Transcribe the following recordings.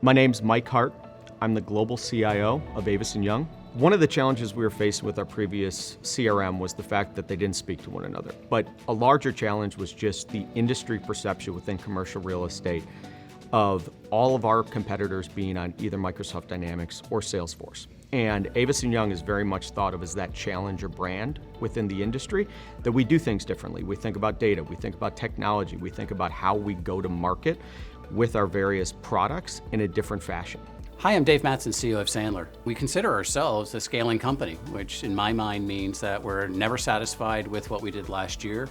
My name's Mike Hart. I'm the global CIO of Avison Young. One of the challenges we were facing with our previous CRM was the fact that they didn't speak to one another. But a larger challenge was just the industry perception within commercial real estate of all of our competitors being on either Microsoft Dynamics or Salesforce. And Avison Young is very much thought of as that challenger brand within the industry, that we do things differently. We think about data, we think about technology, we think about how we go to market with our various products in a different fashion. Hi, I'm Dave Mattson, CEO of Sandler. We consider ourselves a scaling company, which in my mind means that we're never satisfied with what we did last year.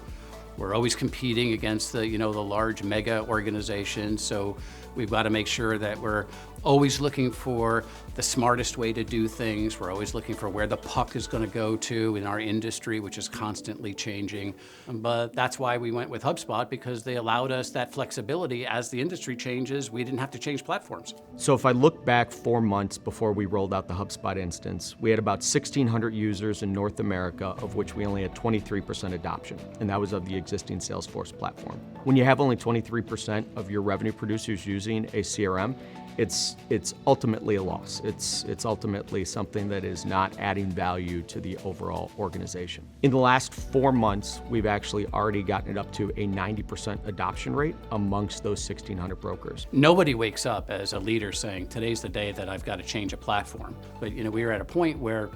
We're always competing against the large mega organizations, so we've got to make sure that we're always looking for the smartest way to do things. We're always looking for where the puck is going to go to in our industry, which is constantly changing. But that's why we went with HubSpot, because they allowed us that flexibility. As the industry changes, we didn't have to change platforms. So if I look back 4 months before we rolled out the HubSpot instance, we had about 1,600 users in North America, of which we only had 23% adoption, and that was of the existing Salesforce platform. When you have only 23% of your revenue producers using a CRM, it's ultimately a loss. It's ultimately something that is not adding value to the overall organization. In the last 4 months, we've actually already gotten it up to a 90% adoption rate amongst those 1,600 brokers. Nobody wakes up as a leader saying, today's the day that I've got to change a platform. But we were at a point where,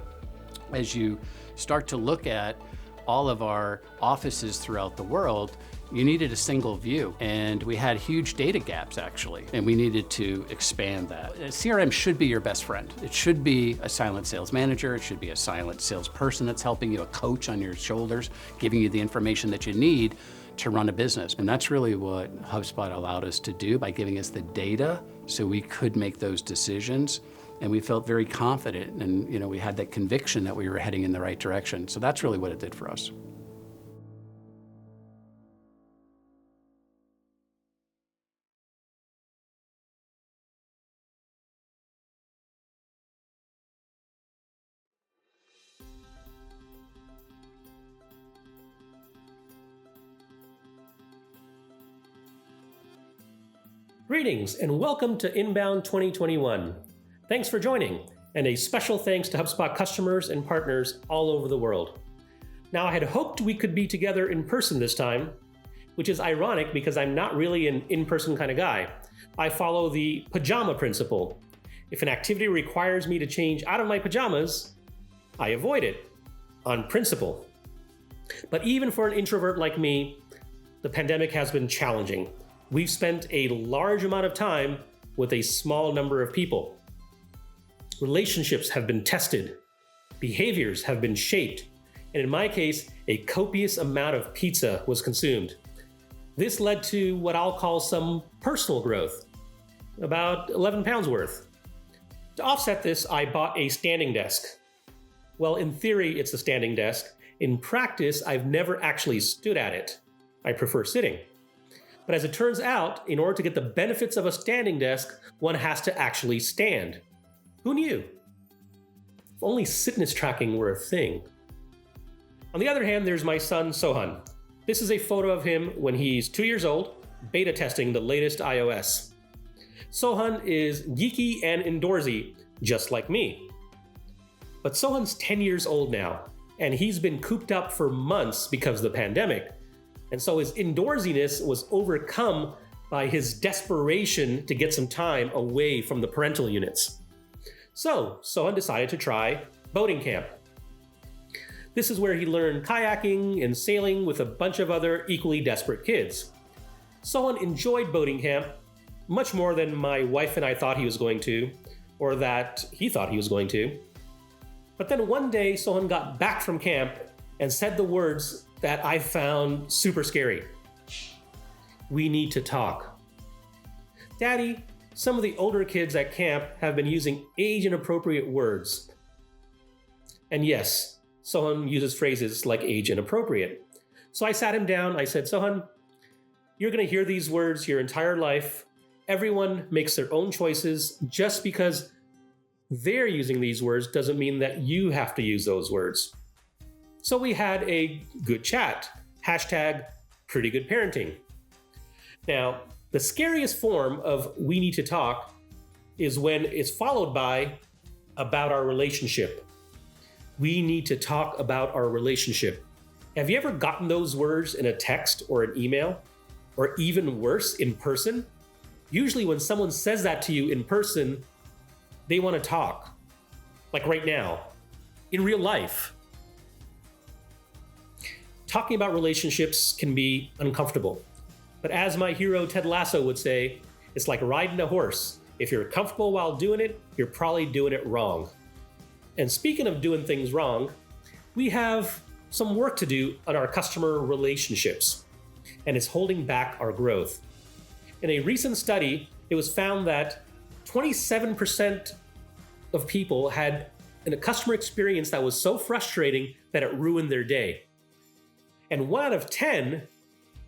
as you start to look at all of our offices throughout the world, you needed a single view, and we had huge data gaps actually, and we needed to expand that. A CRM should be your best friend. It should be a silent sales manager. It should be a silent salesperson that's helping you, a coach on your shoulders, giving you the information that you need to run a business. And that's really what HubSpot allowed us to do by giving us the data so we could make those decisions. And we felt very confident, and we had that conviction that we were heading in the right direction. So that's really what it did for us. Greetings and welcome to Inbound 2021. Thanks for joining, and a special thanks to HubSpot customers and partners all over the world. Now, I had hoped we could be together in person this time, which is ironic because I'm not really an in-person kind of guy. I follow the pajama principle. If an activity requires me to change out of my pajamas, I avoid it on principle. But even for an introvert like me, the pandemic has been challenging. We've spent a large amount of time with a small number of people. Relationships have been tested, behaviors have been shaped, and in my case, a copious amount of pizza was consumed. This led to what I'll call some personal growth, about 11 pounds worth. To offset this, I bought a standing desk. Well, in theory, it's a standing desk. In practice, I've never actually stood at it. I prefer sitting. But as it turns out, in order to get the benefits of a standing desk, one has to actually stand. Who knew? If only fitness tracking were a thing. On the other hand, there's my son, Sohan. This is a photo of him when he's 2 years old, beta testing the latest iOS. Sohan is geeky and indoorsy, just like me. But Sohan's 10 years old now, and he's been cooped up for months because of the pandemic. And so his indoorsiness was overcome by his desperation to get some time away from the parental units. So Sohan decided to try boating camp. This is where he learned kayaking and sailing with a bunch of other equally desperate kids. Sohan enjoyed boating camp much more than my wife and I thought he was going to, or that he thought he was going to. But then one day Sohan got back from camp and said the words that I found super scary. We need to talk. Daddy, some of the older kids at camp have been using age-inappropriate words. And yes, Sohan uses phrases like age-inappropriate. So I sat him down, I said, Sohan, you're gonna hear these words your entire life. Everyone makes their own choices. Just because they're using these words doesn't mean that you have to use those words. So we had a good chat. Hashtag pretty good parenting. Now, the scariest form of we need to talk is when it's followed by about our relationship. We need to talk about our relationship. Have you ever gotten those words in a text or an email? Or even worse, in person? Usually when someone says that to you in person, they want to talk. Like right now, in real life. Talking about relationships can be uncomfortable. But as my hero Ted Lasso would say, it's like riding a horse. If you're comfortable while doing it, you're probably doing it wrong. And speaking of doing things wrong, we have some work to do on our customer relationships, and it's holding back our growth. In a recent study, it was found that 27% of people had a customer experience that was so frustrating that it ruined their day. And 1 out of 10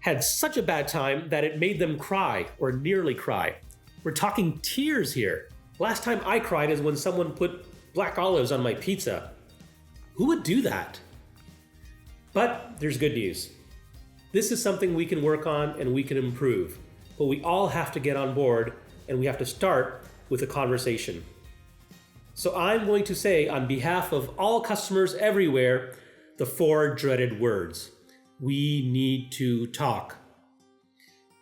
had such a bad time that it made them cry or nearly cry. We're talking tears here. Last time I cried is when someone put black olives on my pizza. Who would do that? But there's good news. This is something we can work on and we can improve. But we all have to get on board, and we have to start with a conversation. So I'm going to say, on behalf of all customers everywhere, the 4 dreaded words. We need to talk.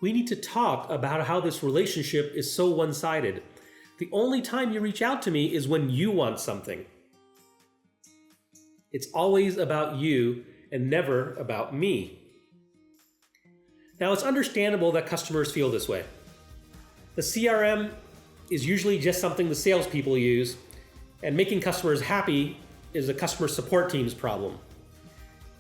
We need to talk about how this relationship is so one-sided. The only time you reach out to me is when you want something. It's always about you and never about me. Now, it's understandable that customers feel this way. The CRM is usually just something the salespeople use, and making customers happy is a customer support team's problem.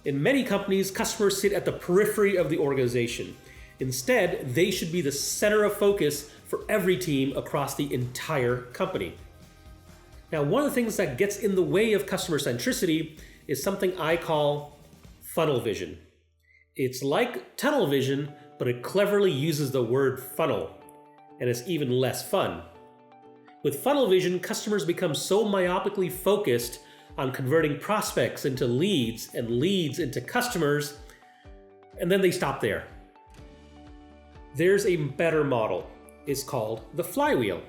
In many companies, customers sit at the periphery of the organization. Instead, they should be the center of focus for every team across the entire company. Now, one of the things that gets in the way of customer centricity is something I call funnel vision. It's like tunnel vision, but it cleverly uses the word funnel, and it's even less fun. With funnel vision, customers become so myopically focused on converting prospects into leads and leads into customers, and then they stop there. There's a better model. It's called the flywheel.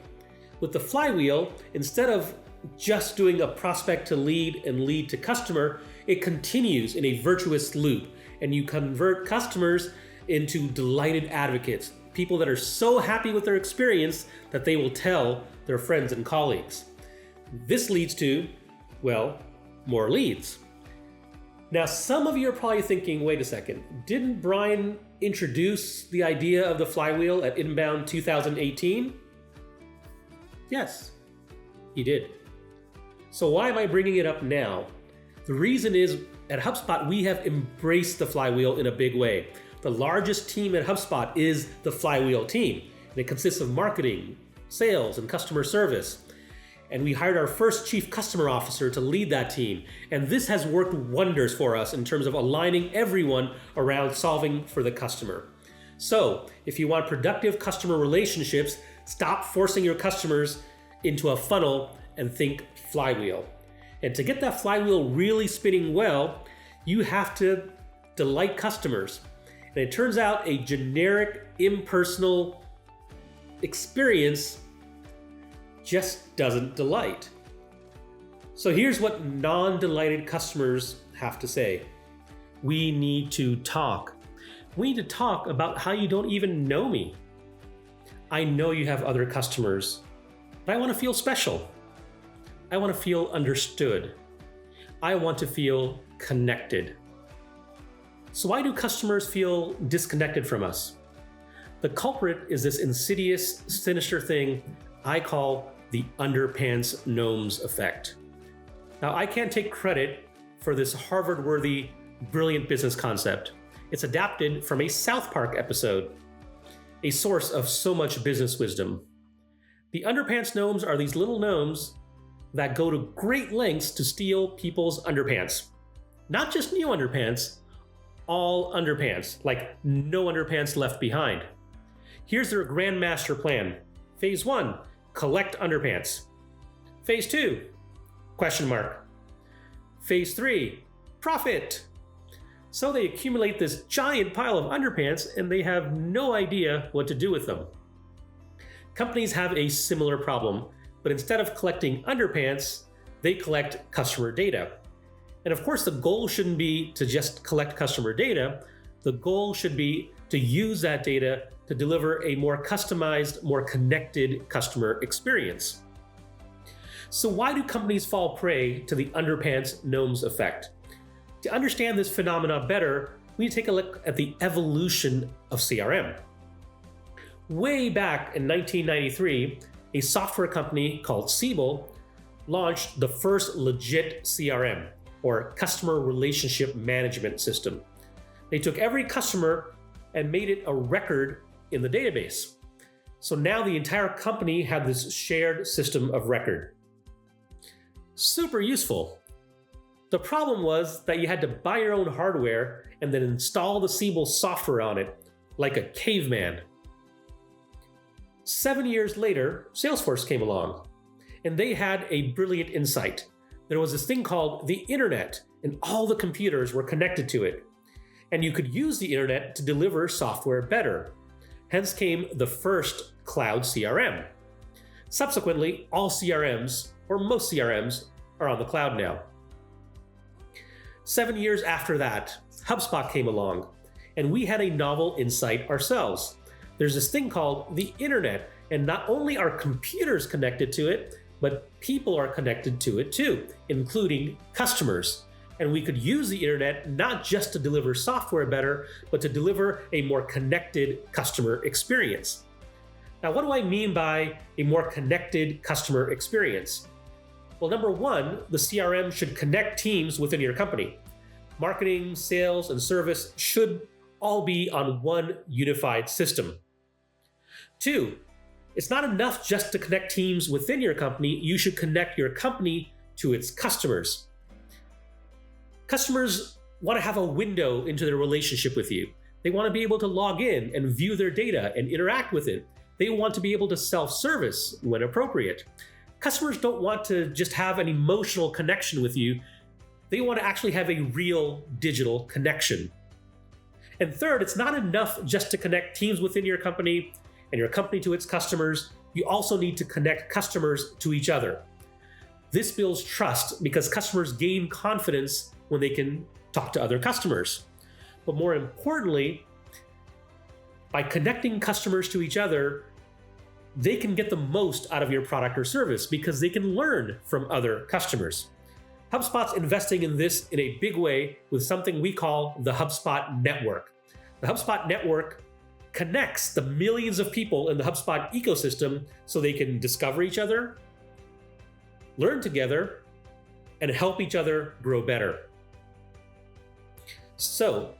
With the flywheel, instead of just doing a prospect to lead and lead to customer, it continues in a virtuous loop, and you convert customers into delighted advocates, people that are so happy with their experience that they will tell their friends and colleagues. This leads to, well, more leads. Now, some of you are probably thinking, wait a second, didn't Brian introduce the idea of the flywheel at Inbound 2018? Yes, he did. So why am I bringing it up now? The reason is, at HubSpot, we have embraced the flywheel in a big way. The largest team at HubSpot is the flywheel team, and it consists of marketing, sales, and customer service. And we hired our first chief customer officer to lead that team. And this has worked wonders for us in terms of aligning everyone around solving for the customer. So if you want productive customer relationships, stop forcing your customers into a funnel and think flywheel. And to get that flywheel really spinning well, you have to delight customers. And it turns out a generic, impersonal experience just doesn't delight. So here's what non-delighted customers have to say. We need to talk. We need to talk about how you don't even know me. I know you have other customers, but I want to feel special. I want to feel understood. I want to feel connected. So why do customers feel disconnected from us? The culprit is this insidious, sinister thing I call the underpants gnomes effect. Now, I can't take credit for this Harvard-worthy, brilliant business concept. It's adapted from a South Park episode, a source of so much business wisdom. The underpants gnomes are these little gnomes that go to great lengths to steal people's underpants. Not just new underpants, all underpants, like no underpants left behind. Here's their grand master plan. Phase 1, collect underpants. Phase 2, question mark. Phase 3, profit. So they accumulate this giant pile of underpants and they have no idea what to do with them. companies have a similar problem, but instead of collecting underpants, they collect customer data. And of course, the goal shouldn't be to just collect customer data. The goal should be to use that data to deliver a more customized, more connected customer experience. So why do companies fall prey to the underpants gnomes effect? To understand this phenomena better, we need to take a look at the evolution of CRM. Way back in 1993, a software company called Siebel launched the first legit CRM, or customer relationship management system. They took every customer and made it a record in the database. So now the entire company had this shared system of record. Super useful. The problem was that you had to buy your own hardware and then install the Siebel software on it, like a caveman. 7 years later, Salesforce came along, and they had a brilliant insight. There was this thing called the internet, and all the computers were connected to it. And you could use the internet to deliver software better. Hence came the first cloud CRM. Subsequently, all CRMs, or most CRMs, are on the cloud now. 7 years after that, HubSpot came along, and we had a novel insight ourselves. There's this thing called the internet, and not only are computers connected to it, but people are connected to it too, including customers. And we could use the internet not just to deliver software better, but to deliver a more connected customer experience. Now, what do I mean by a more connected customer experience? Well, number one, the CRM should connect teams within your company. Marketing, sales, and service should all be on one unified system. Two, it's not enough just to connect teams within your company. You should connect your company to its customers. Customers want to have a window into their relationship with you. They want to be able to log in and view their data and interact with it. They want to be able to self-service when appropriate. Customers don't want to just have an emotional connection with you. They want to actually have a real digital connection. And third, it's not enough just to connect teams within your company and your company to its customers. You also need to connect customers to each other. This builds trust because customers gain confidence when they can talk to other customers. But more importantly, by connecting customers to each other, they can get the most out of your product or service because they can learn from other customers. HubSpot's investing in this in a big way with something we call the HubSpot Network. The HubSpot Network connects the millions of people in the HubSpot ecosystem so they can discover each other, learn together, and help each other grow better. So,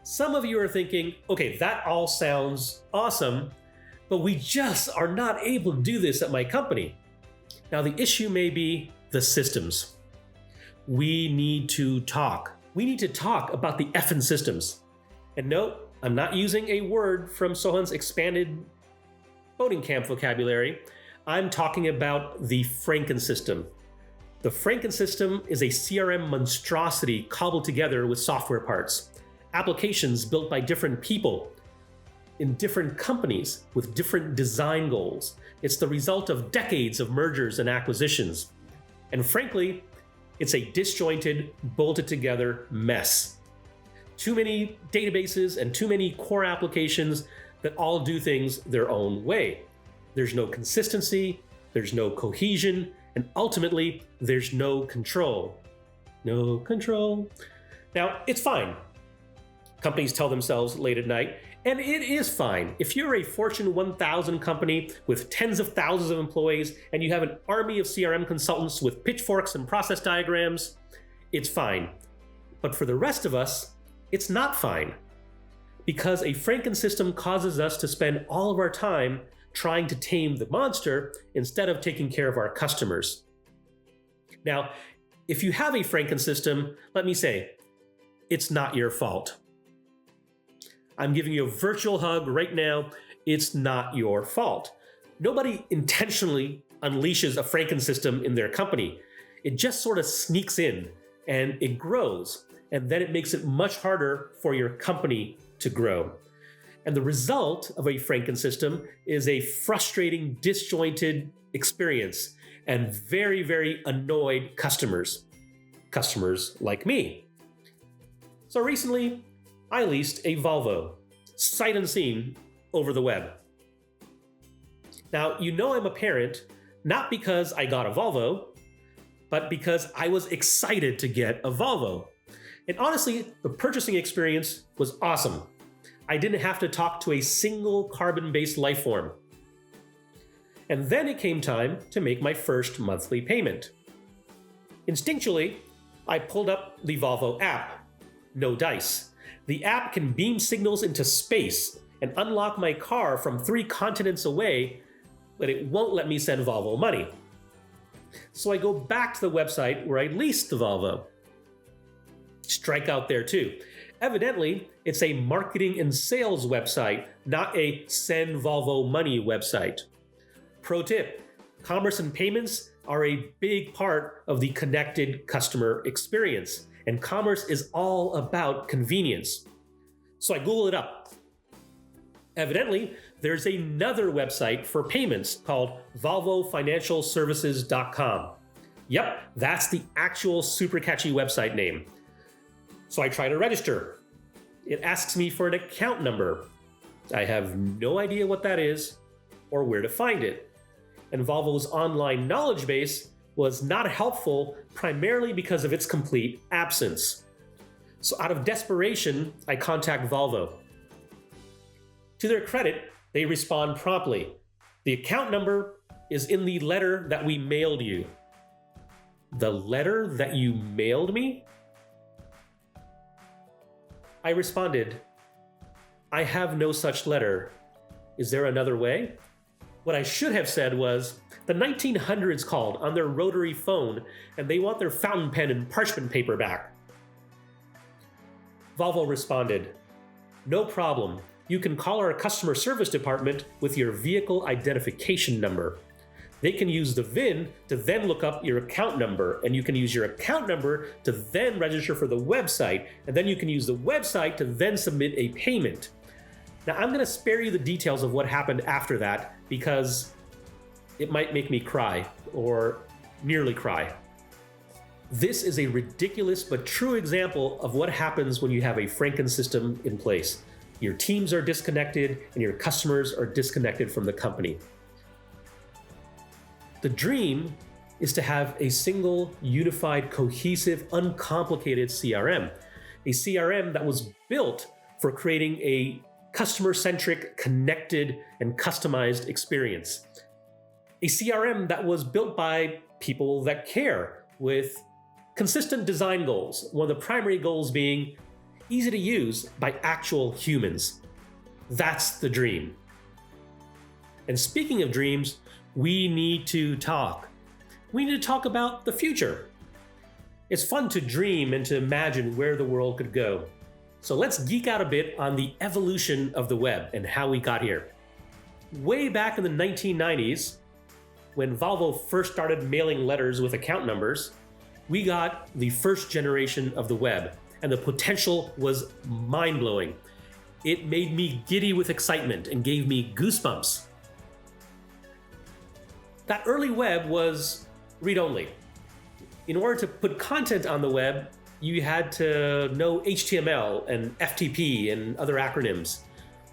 some of you are thinking, okay, that all sounds awesome, but we just are not able to do this at my company. Now, the issue may be the systems. We need to talk. We need to talk about the effing systems. And no, I'm not using a word from Sohan's expanded boating camp vocabulary. I'm talking about the franken-system. The franken-system is a CRM monstrosity cobbled together with software parts, applications built by different people in different companies with different design goals. It's the result of decades of mergers and acquisitions. And frankly, it's a disjointed, bolted together mess. Too many databases and too many core applications that all do things their own way. There's no consistency, there's no cohesion, and ultimately, there's no control. No control. Now, it's fine. Companies tell themselves late at night, and it is fine. If you're a Fortune 1000 company with tens of thousands of employees and you have an army of CRM consultants with pitchforks and process diagrams, it's fine. But for the rest of us, it's not fine. Because a franken-system causes us to spend all of our time trying to tame the monster instead of taking care of our customers. Now, if you have a franken-system, let me say, it's not your fault. I'm giving you a virtual hug right now. It's not your fault. Nobody intentionally unleashes a franken-system in their company. It just sort of sneaks in and it grows, and then it makes it much harder for your company to grow. And the result of a franken-system is a frustrating, disjointed experience and very, very annoyed customers. Customers like me. So recently, I leased a Volvo, sight unseen, over the web. Now, you know I'm a parent, not because I got a Volvo, but because I was excited to get a Volvo. And honestly, the purchasing experience was awesome. I didn't have to talk to a single carbon-based life form. And then it came time to make my first monthly payment. Instinctually, I pulled up the Volvo app. No dice. The app can beam signals into space and unlock my car from 3 continents away, but it won't let me send Volvo money. So I go back to the website where I leased the Volvo. Strike out there too. Evidently, it's a marketing and sales website, not a send Volvo money website. Pro tip, commerce and payments are a big part of the connected customer experience, and commerce is all about convenience. So I Google it up. Evidently, there's another website for payments called VolvoFinancialServices.com. Yep, that's the actual super catchy website name. So I try to register. It asks me for an account number. I have no idea what that is or where to find it. And Volvo's online knowledge base was not helpful primarily because of its complete absence. So out of desperation, I contact Volvo. To their credit, they respond promptly. The account number is in the letter that we mailed you. The letter that you mailed me? I responded, I have no such letter. Is there another way? What I should have said was, the 1900s called on their rotary phone and they want their fountain pen and parchment paper back. Volvo responded, no problem. You can call our customer service department with your vehicle identification number. They can use the VIN to then look up your account number, and you can use your account number to then register for the website, and then you can use the website to then submit a payment. Now, I'm going to spare you the details of what happened after that because it might make me cry, or nearly cry. This is a ridiculous but true example of what happens when you have a franken system in place. Your teams are disconnected and your customers are disconnected from the company. The dream is to have a single, unified, cohesive, uncomplicated CRM. A CRM that was built for creating a customer-centric, connected, and customized experience. A CRM that was built by people that care, with consistent design goals, one of the primary goals being easy to use by actual humans. That's the dream. And speaking of dreams, we need to talk. We need to talk about the future. It's fun to dream and to imagine where the world could go. So let's geek out a bit on the evolution of the web and how we got here. Way back in the 1990s, when Volvo first started mailing letters with account numbers, we got the first generation of the web, and the potential was mind-blowing. It made me giddy with excitement and gave me goosebumps. That early web was read-only. In order to put content on the web, you had to know HTML and FTP and other acronyms,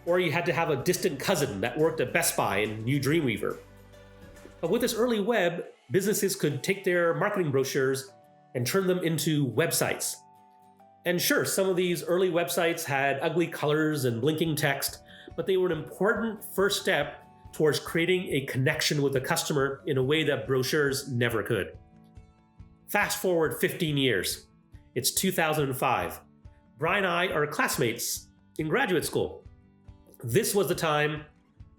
or you had to have a distant cousin that worked at Best Buy and knew Dreamweaver. But with this early web, businesses could take their marketing brochures and turn them into websites. And sure, some of these early websites had ugly colors and blinking text, but they were an important first step towards creating a connection with the customer in a way that brochures never could. Fast forward 15 years. It's 2005. Brian and I are classmates in graduate school. This was the time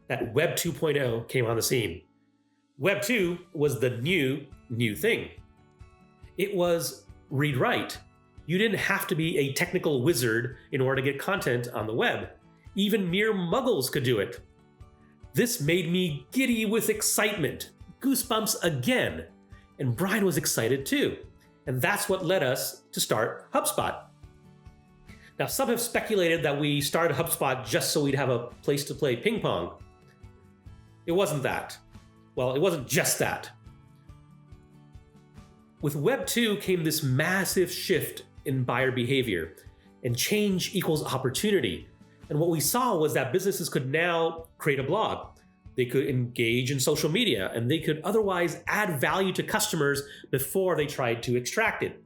that Web 2.0 came on the scene. Web 2 was the new thing. It was read-write. You didn't have to be a technical wizard in order to get content on the web. Even mere muggles could do it. This made me giddy with excitement. Goosebumps again. And Brian was excited too. And that's what led us to start HubSpot. Now, some have speculated that we started HubSpot just so we'd have a place to play ping pong. It wasn't that. Well, it wasn't just that. With Web 2 came this massive shift in buyer behavior, and change equals opportunity. And what we saw was that businesses could now create a blog. They could engage in social media, and they could otherwise add value to customers before they tried to extract it.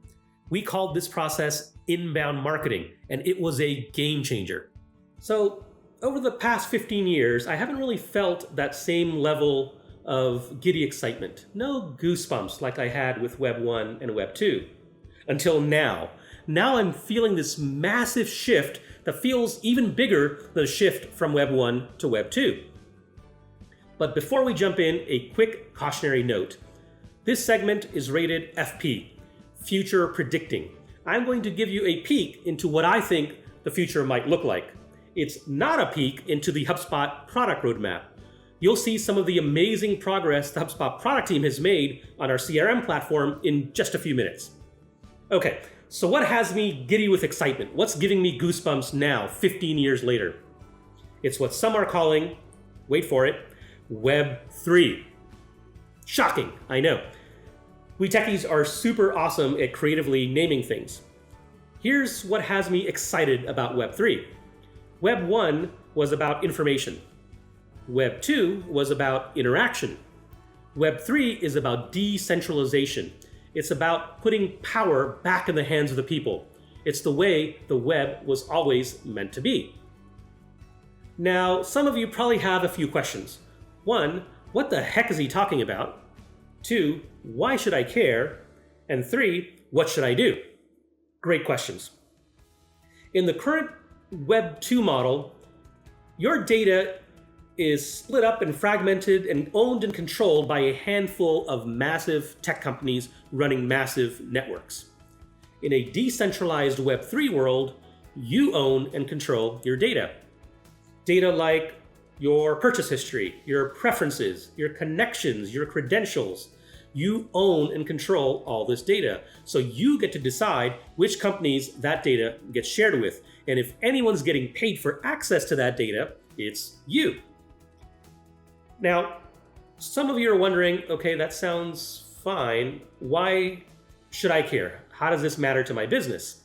We called this process inbound marketing, and it was a game changer. So over the past 15 years, I haven't really felt that same level of giddy excitement. No goosebumps like I had with Web 1 and Web 2. Until now. Now I'm feeling this massive shift that feels even bigger than the shift from Web 1 to Web 2. But before we jump in, a quick cautionary note. This segment is rated FP, Future Predicting. I'm going to give you a peek into what I think the future might look like. It's not a peek into the HubSpot product roadmap. You'll see some of the amazing progress the HubSpot product team has made on our CRM platform in just a few minutes. Okay, so what has me giddy with excitement? What's giving me goosebumps now, 15 years later? It's what some are calling, wait for it, Web 3. Shocking, I know. We techies are super awesome at creatively naming things. Here's what has me excited about Web 3. Web 1 was about information. Web 2 was about interaction. Web 3 is about decentralization. It's about putting power back in the hands of the people. It's the way the web was always meant to be. Now, some of you probably have a few questions. 1, what the heck is he talking about? 2, why should I care? And 3, what should I do? Great questions. In the current Web 2 model, your data is split up and fragmented and owned and controlled by a handful of massive tech companies running massive networks. In a decentralized Web 3 world, you own and control your data. Data like your purchase history, your preferences, your connections, your credentials. You own and control all this data. So you get to decide which companies that data gets shared with. And if anyone's getting paid for access to that data, it's you. Now, some of you are wondering, okay, that sounds fine. Why should I care? How does this matter to my business?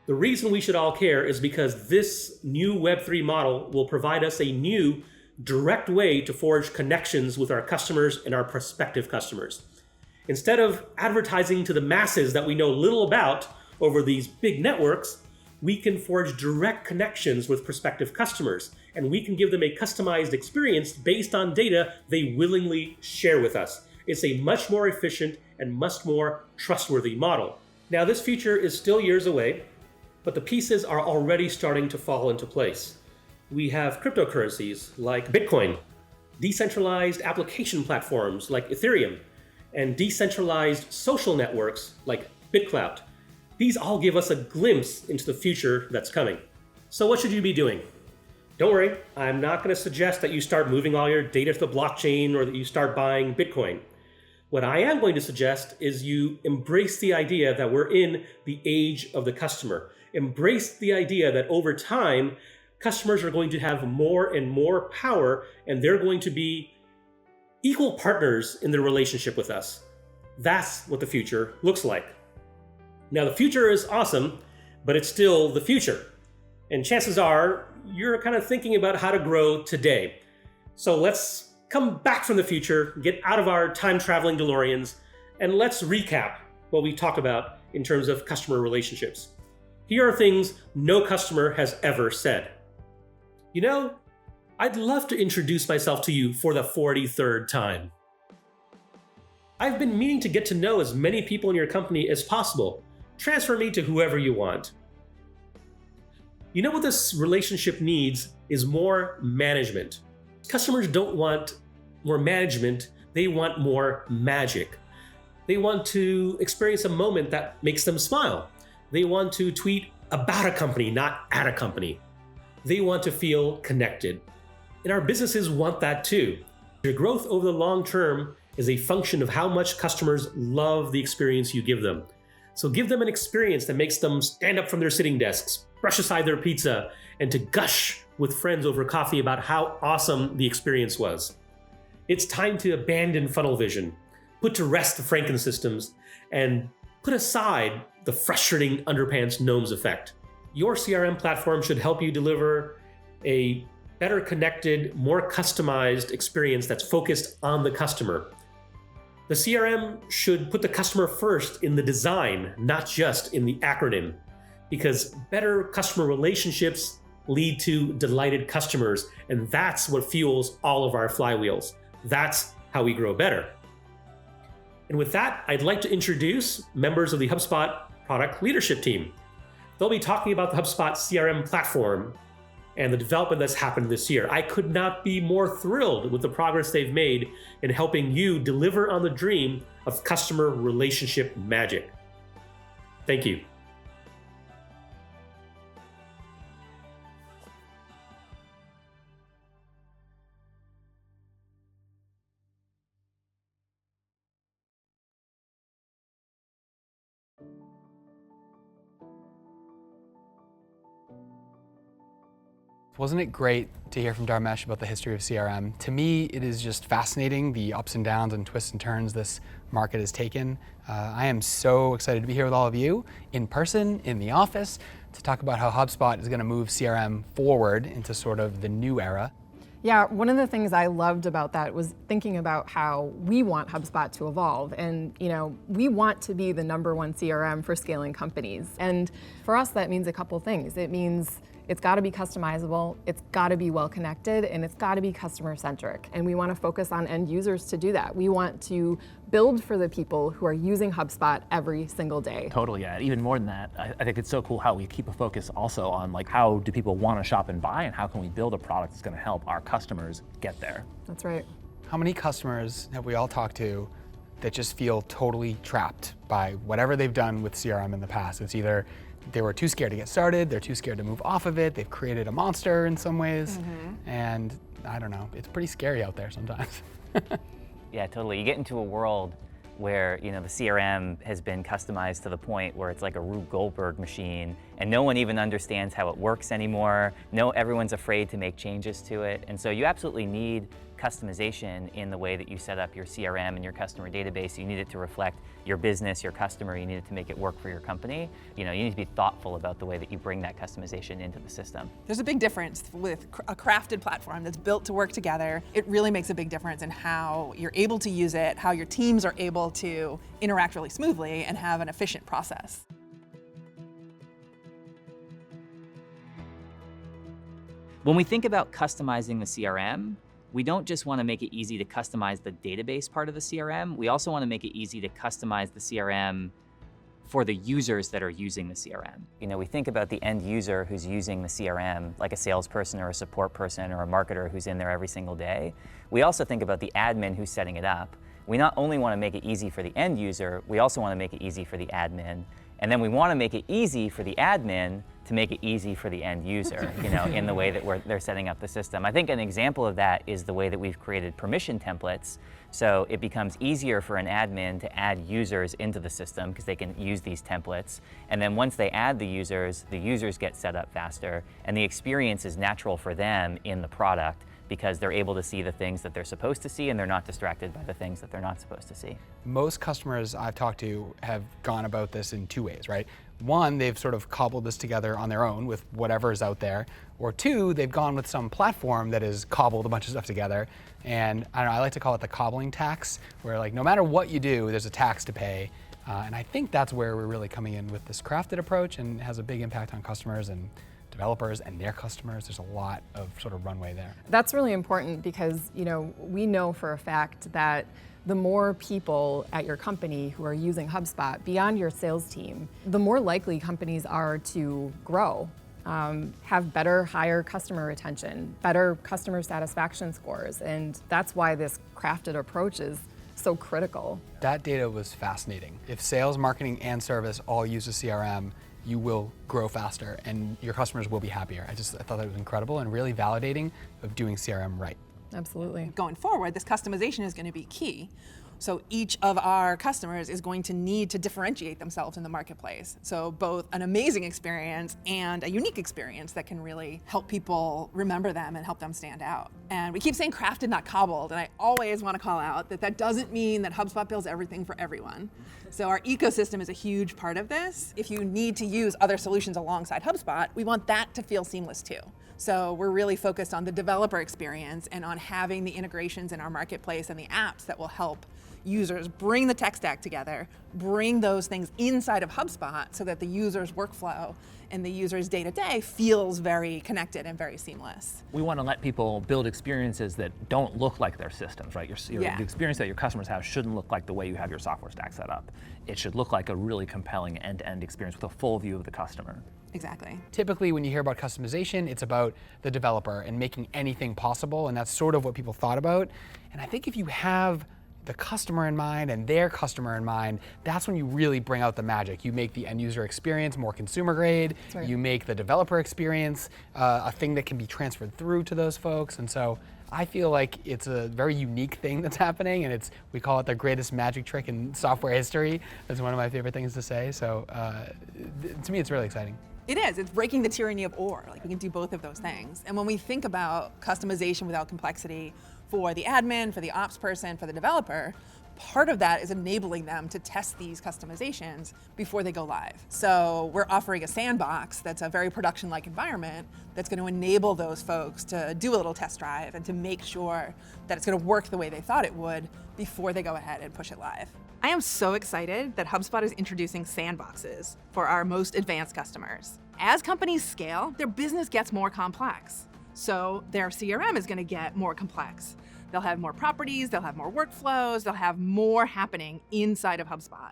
The reason we should all care is because this new Web3 model will provide us a new, direct way to forge connections with our customers and our prospective customers. Instead of advertising to the masses that we know little about over these big networks, we can forge direct connections with prospective customers, and we can give them a customized experience based on data they willingly share with us. It's a much more efficient and much more trustworthy model. Now, this future is still years away, but the pieces are already starting to fall into place. We have cryptocurrencies like Bitcoin, decentralized application platforms like Ethereum, and decentralized social networks like BitClout. These all give us a glimpse into the future that's coming. So what should you be doing? Don't worry, I'm not going to suggest that you start moving all your data to the blockchain or that you start buying Bitcoin. What I am going to suggest is you embrace the idea that we're in the age of the customer. Embrace the idea that over time, customers are going to have more and more power, and they're going to be equal partners in their relationship with us. That's what the future looks like. Now, the future is awesome, but it's still the future. And chances are you're kind of thinking about how to grow today. So let's come back from the future, get out of our time-traveling DeLoreans, and let's recap what we talked about in terms of customer relationships. Here are things no customer has ever said. You know, I'd love to introduce myself to you for the 43rd time. I've been meaning to get to know as many people in your company as possible. Transfer me to whoever you want. You know what this relationship needs is more management. Customers don't want more management, they want more magic. They want to experience a moment that makes them smile. They want to tweet about a company, not at a company. They want to feel connected. And our businesses want that too. Your growth over the long term is a function of how much customers love the experience you give them. So give them an experience that makes them stand up from their sitting desks, brush aside their pizza, and to gush with friends over coffee about how awesome the experience was. It's time to abandon funnel vision, put to rest the franken-systems, and put aside the frustrating underpants gnomes effect. Your CRM platform should help you deliver a better connected, more customized experience that's focused on the customer. The CRM should put the customer first in the design, not just in the acronym, because better customer relationships lead to delighted customers, and that's what fuels all of our flywheels. That's how we grow better. And with that, I'd like to introduce members of the HubSpot product leadership team. They'll be talking about the HubSpot CRM platform and the development that's happened this year. I could not be more thrilled with the progress they've made in helping you deliver on the dream of customer relationship magic. Thank you. Wasn't it great to hear from Dharmesh about the history of CRM? To me, it is just fascinating, the ups and downs and twists and turns this market has taken. I am so excited to be here with all of you in person, in the office, to talk about how HubSpot is going to move CRM forward into sort of the new era. Yeah, one of the things I loved about that was thinking about how we want HubSpot to evolve. And we want to be the #1 CRM for scaling companies. And for us, that means a couple things. It means it's got to be customizable, it's got to be well connected, and it's got to be customer centric. And we want to focus on end users to do that. We want to build for the people who are using HubSpot every single day. Totally, yeah. Even more than that, I think it's so cool how we keep a focus also on how do people want to shop and buy, and how can we build a product that's going to help our customers get there. That's right. How many customers have we all talked to that just feel totally trapped by whatever they've done with CRM in the past? It's either they were too scared to get started, they're too scared to move off of it, they've created a monster in some ways, and I don't know, it's pretty scary out there sometimes. Yeah, totally. You get into a world where the CRM has been customized to the point where it's like a Rube Goldberg machine, and no one even understands how it works anymore. Everyone's afraid to make changes to it, and so you absolutely need customization in the way that you set up your CRM and your customer database. You need it to reflect your business, your customer. You need it to make it work for your company. You need to be thoughtful about the way that you bring that customization into the system. There's a big difference with a crafted platform that's built to work together. It really makes a big difference in how you're able to use it, how your teams are able to interact really smoothly and have an efficient process. When we think about customizing the CRM, we don't just want to make it easy to customize the database part of the CRM, we also want to make it easy to customize the CRM for the users that are using the CRM. We think about the end user who's using the CRM, like a salesperson or a support person or a marketer who's in there every single day. We also think about the admin who's setting it up. We not only want to make it easy for the end user, we also want to make it easy for the admin. And then we want to make it easy for the admin to make it easy for the end user, in the way that they're setting up the system. I think an example of that is the way that we've created permission templates. So it becomes easier for an admin to add users into the system because they can use these templates. And then once they add the users get set up faster, and the experience is natural for them in the product because they're able to see the things that they're supposed to see and they're not distracted by the things that they're not supposed to see. Most customers I've talked to have gone about this in two ways, right? One, they've sort of cobbled this together on their own with whatever is out there. Or two, they've gone with some platform that has cobbled a bunch of stuff together. And I don't know, I like to call it the cobbling tax, where no matter what you do, there's a tax to pay. And I think that's where we're really coming in with this crafted approach, and it has a big impact on customers and developers and their customers. There's a lot of sort of runway there. That's really important because we know for a fact that the more people at your company who are using HubSpot beyond your sales team, the more likely companies are to grow, have better, higher customer retention, better customer satisfaction scores, and that's why this crafted approach is so critical. That data was fascinating. If sales, marketing, and service all use a CRM, you will grow faster and your customers will be happier. I thought that was incredible and really validating of doing CRM right. Absolutely. Going forward, this customization is going to be key. So each of our customers is going to need to differentiate themselves in the marketplace. So both an amazing experience and a unique experience that can really help people remember them and help them stand out. And we keep saying crafted, not cobbled. And I always want to call out that that doesn't mean that HubSpot builds everything for everyone. So our ecosystem is a huge part of this. If you need to use other solutions alongside HubSpot, we want that to feel seamless too. So we're really focused on the developer experience and on having the integrations in our marketplace and the apps that will help users bring the tech stack together, bring those things inside of HubSpot so that the user's workflow and the user's day-to-day feels very connected and very seamless. We want to let people build experiences that don't look like their systems, right? The experience that your customers have shouldn't look like the way you have your software stack set up. It should look like a really compelling end-to-end experience with a full view of the customer. Exactly. Typically, when you hear about customization, it's about the developer and making anything possible, and that's sort of what people thought about. And I think if you have the customer in mind and their customer in mind, that's when you really bring out the magic. You make the end user experience more consumer grade. Right. You make the developer experience a thing that can be transferred through to those folks. And so I feel like it's a very unique thing that's happening, and we call it the greatest magic trick in software history. That's one of my favorite things to say. So to me, it's really exciting. It is. It's breaking the tyranny of or. Like, we can do both of those things. And when we think about customization without complexity for the admin, for the ops person, for the developer, part of that is enabling them to test these customizations before they go live. So we're offering a sandbox that's a very production-like environment that's going to enable those folks to do a little test drive and to make sure that it's going to work the way they thought it would before they go ahead and push it live. I am so excited that HubSpot is introducing sandboxes for our most advanced customers. As companies scale, their business gets more complex. So their CRM is going to get more complex. They'll have more properties, they'll have more workflows, they'll have more happening inside of HubSpot.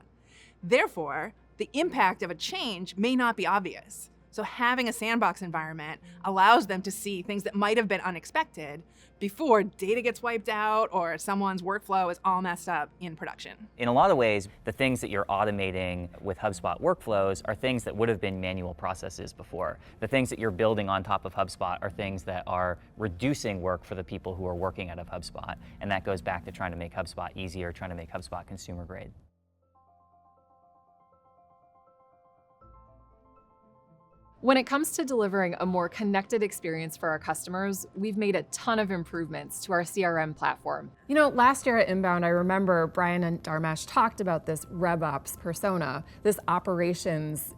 Therefore, the impact of a change may not be obvious. So having a sandbox environment allows them to see things that might have been unexpected before data gets wiped out or someone's workflow is all messed up in production. In a lot of ways, the things that you're automating with HubSpot workflows are things that would have been manual processes before. The things that you're building on top of HubSpot are things that are reducing work for the people who are working out of HubSpot. And that goes back to trying to make HubSpot easier, trying to make HubSpot consumer grade. When it comes to delivering a more connected experience for our customers, we've made a ton of improvements to our CRM platform. You know, last year at Inbound, I remember Brian and Dharmesh talked about this RevOps persona, this operations,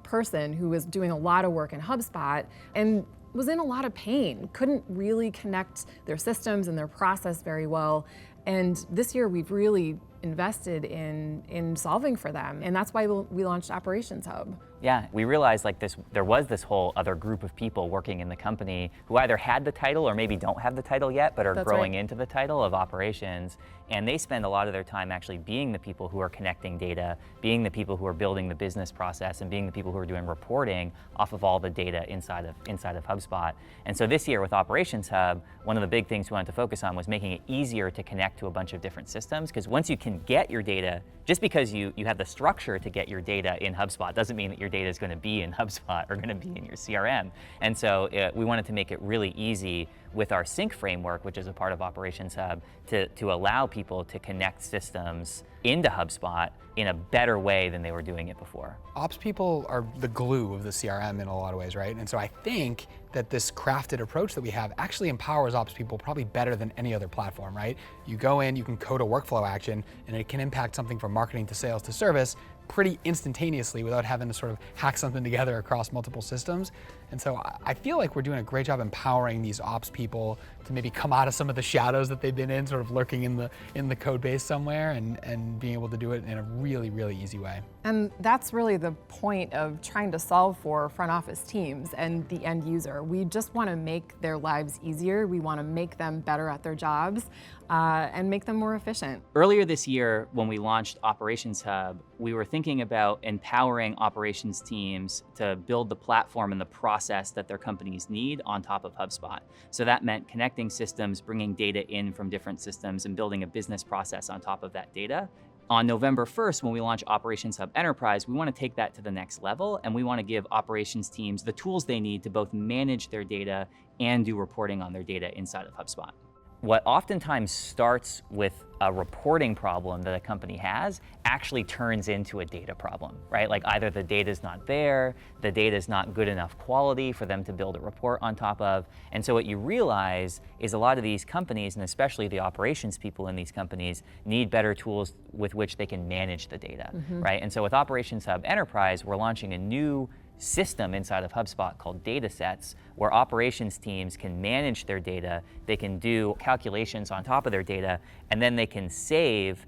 person who was doing a lot of work in HubSpot and was in a lot of pain, couldn't really connect their systems and their process very well. And this year we've really invested in solving for them. And that's why we launched Operations Hub. Yeah, we realized there was this whole other group of people working in the company who either had the title or maybe don't have the title yet, but are growing into the title of operations. And they spend a lot of their time actually being the people who are connecting data, being the people who are building the business process, and being the people who are doing reporting off of all the data inside of HubSpot. And so this year with Operations Hub, one of the big things we wanted to focus on was making it easier to connect to a bunch of different systems, because once you can get your data, just because you have the structure to get your data in HubSpot doesn't mean that your data is going to be in HubSpot or going to be in your CRM. And so we wanted to make it really easy with our sync framework, which is a part of Operations Hub, to allow people to connect systems into HubSpot in a better way than they were doing it before. Ops people are the glue of the CRM in a lot of ways, right? And so I think that this crafted approach that we have actually empowers ops people probably better than any other platform, right? You go in, you can code a workflow action, and it can impact something from marketing to sales to service pretty instantaneously without having to sort of hack something together across multiple systems. And so I feel like we're doing a great job empowering these ops people to maybe come out of some of the shadows that they've been in, sort of lurking in the code base somewhere, and being able to do it in a really, really easy way. And that's really the point of trying to solve for front office teams and the end user. We just want to make their lives easier. We want to make them better at their jobs and make them more efficient. Earlier this year, when we launched Operations Hub, we were thinking about empowering operations teams to build the platform and the process that their companies need on top of HubSpot. So that meant connecting systems, bringing data in from different systems, and building a business process on top of that data. On November 1st, when we launch Operations Hub Enterprise, we want to take that to the next level, and we want to give operations teams the tools they need to both manage their data and do reporting on their data inside of HubSpot. what oftentimes starts with a reporting problem that a company has actually turns into a data problem, right? Like either the data is not there, the data is not good enough quality for them to build a report on top of. And so what you realize is a lot of these companies, and especially the operations people in these companies, need better tools with which they can manage the data, right? And so with Operations Hub Enterprise, we're launching a new system inside of HubSpot called data sets, where operations teams can manage their data, they can do calculations on top of their data, and then they can save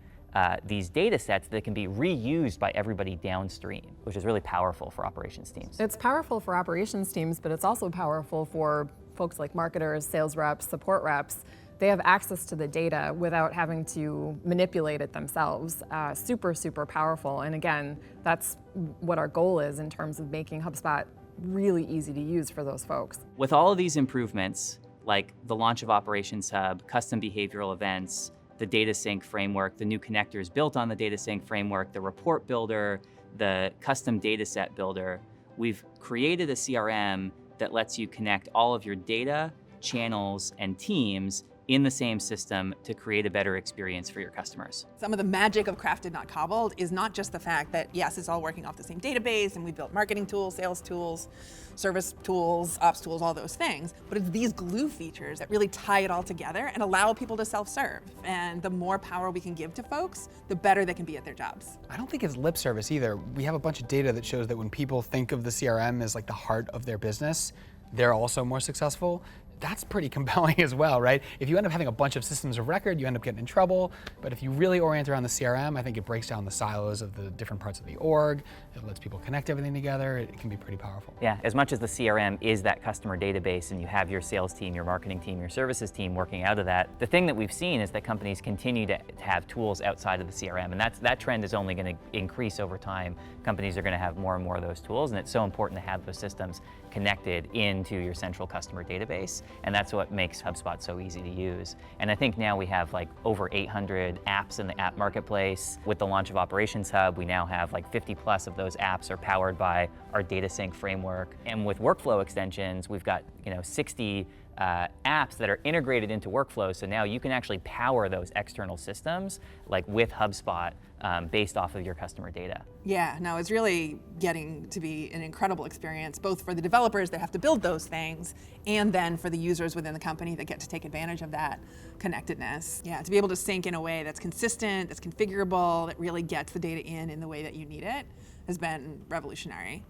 these data sets that can be reused by everybody downstream, which is really powerful for operations teams. It's powerful for operations teams, but it's also powerful for folks like marketers, sales reps, support reps. They have access to the data without having to manipulate it themselves. Super, super powerful. And again, that's what our goal is in terms of making HubSpot really easy to use for those folks. With all of these improvements, like the launch of Operations Hub, custom behavioral events, the data sync framework, the new connectors built on the data sync framework, the report builder, the custom data set builder, we've created a CRM that lets you connect all of your data, channels, and teams in the same system to create a better experience for your customers. Some of the magic of Crafted Not Cobbled is not just the fact that, yes, it's all working off the same database and we built marketing tools, sales tools, service tools, ops tools, all those things, but it's these glue features that really tie it all together and allow people to self-serve. And the more power we can give to folks, the better they can be at their jobs. I don't think it's lip service either. We have a bunch of data that shows that when people think of the CRM as like the heart of their business, they're also more successful. That's pretty compelling as well, right? If you end up having a bunch of systems of record, you end up getting in trouble. But if you really orient around the CRM, I think it breaks down the silos of the different parts of the org. It lets people connect everything together. It can be pretty powerful. Yeah, as much as the CRM is that customer database and you have your sales team, your marketing team, your services team working out of that, the thing that we've seen is that companies continue to have tools outside of the CRM, and that trend is only going to increase over time. Companies are going to have more and more of those tools, and it's so important to have those systems connected into your central customer database, and that's what makes HubSpot so easy to use. And I think now we have like over 800 apps in the app marketplace. With the launch of Operations Hub, we now have like 50 plus of those apps are powered by our data sync framework. And with workflow extensions, we've got 60 apps that are integrated into workflow, so now you can actually power those external systems like with HubSpot based off of your customer data. Yeah, no, it's really getting to be an incredible experience, both for the developers that have to build those things, and then for the users within the company that get to take advantage of that connectedness. Yeah, to be able to sync in a way that's consistent, that's configurable, that really gets the data in the way that you need it, has been revolutionary.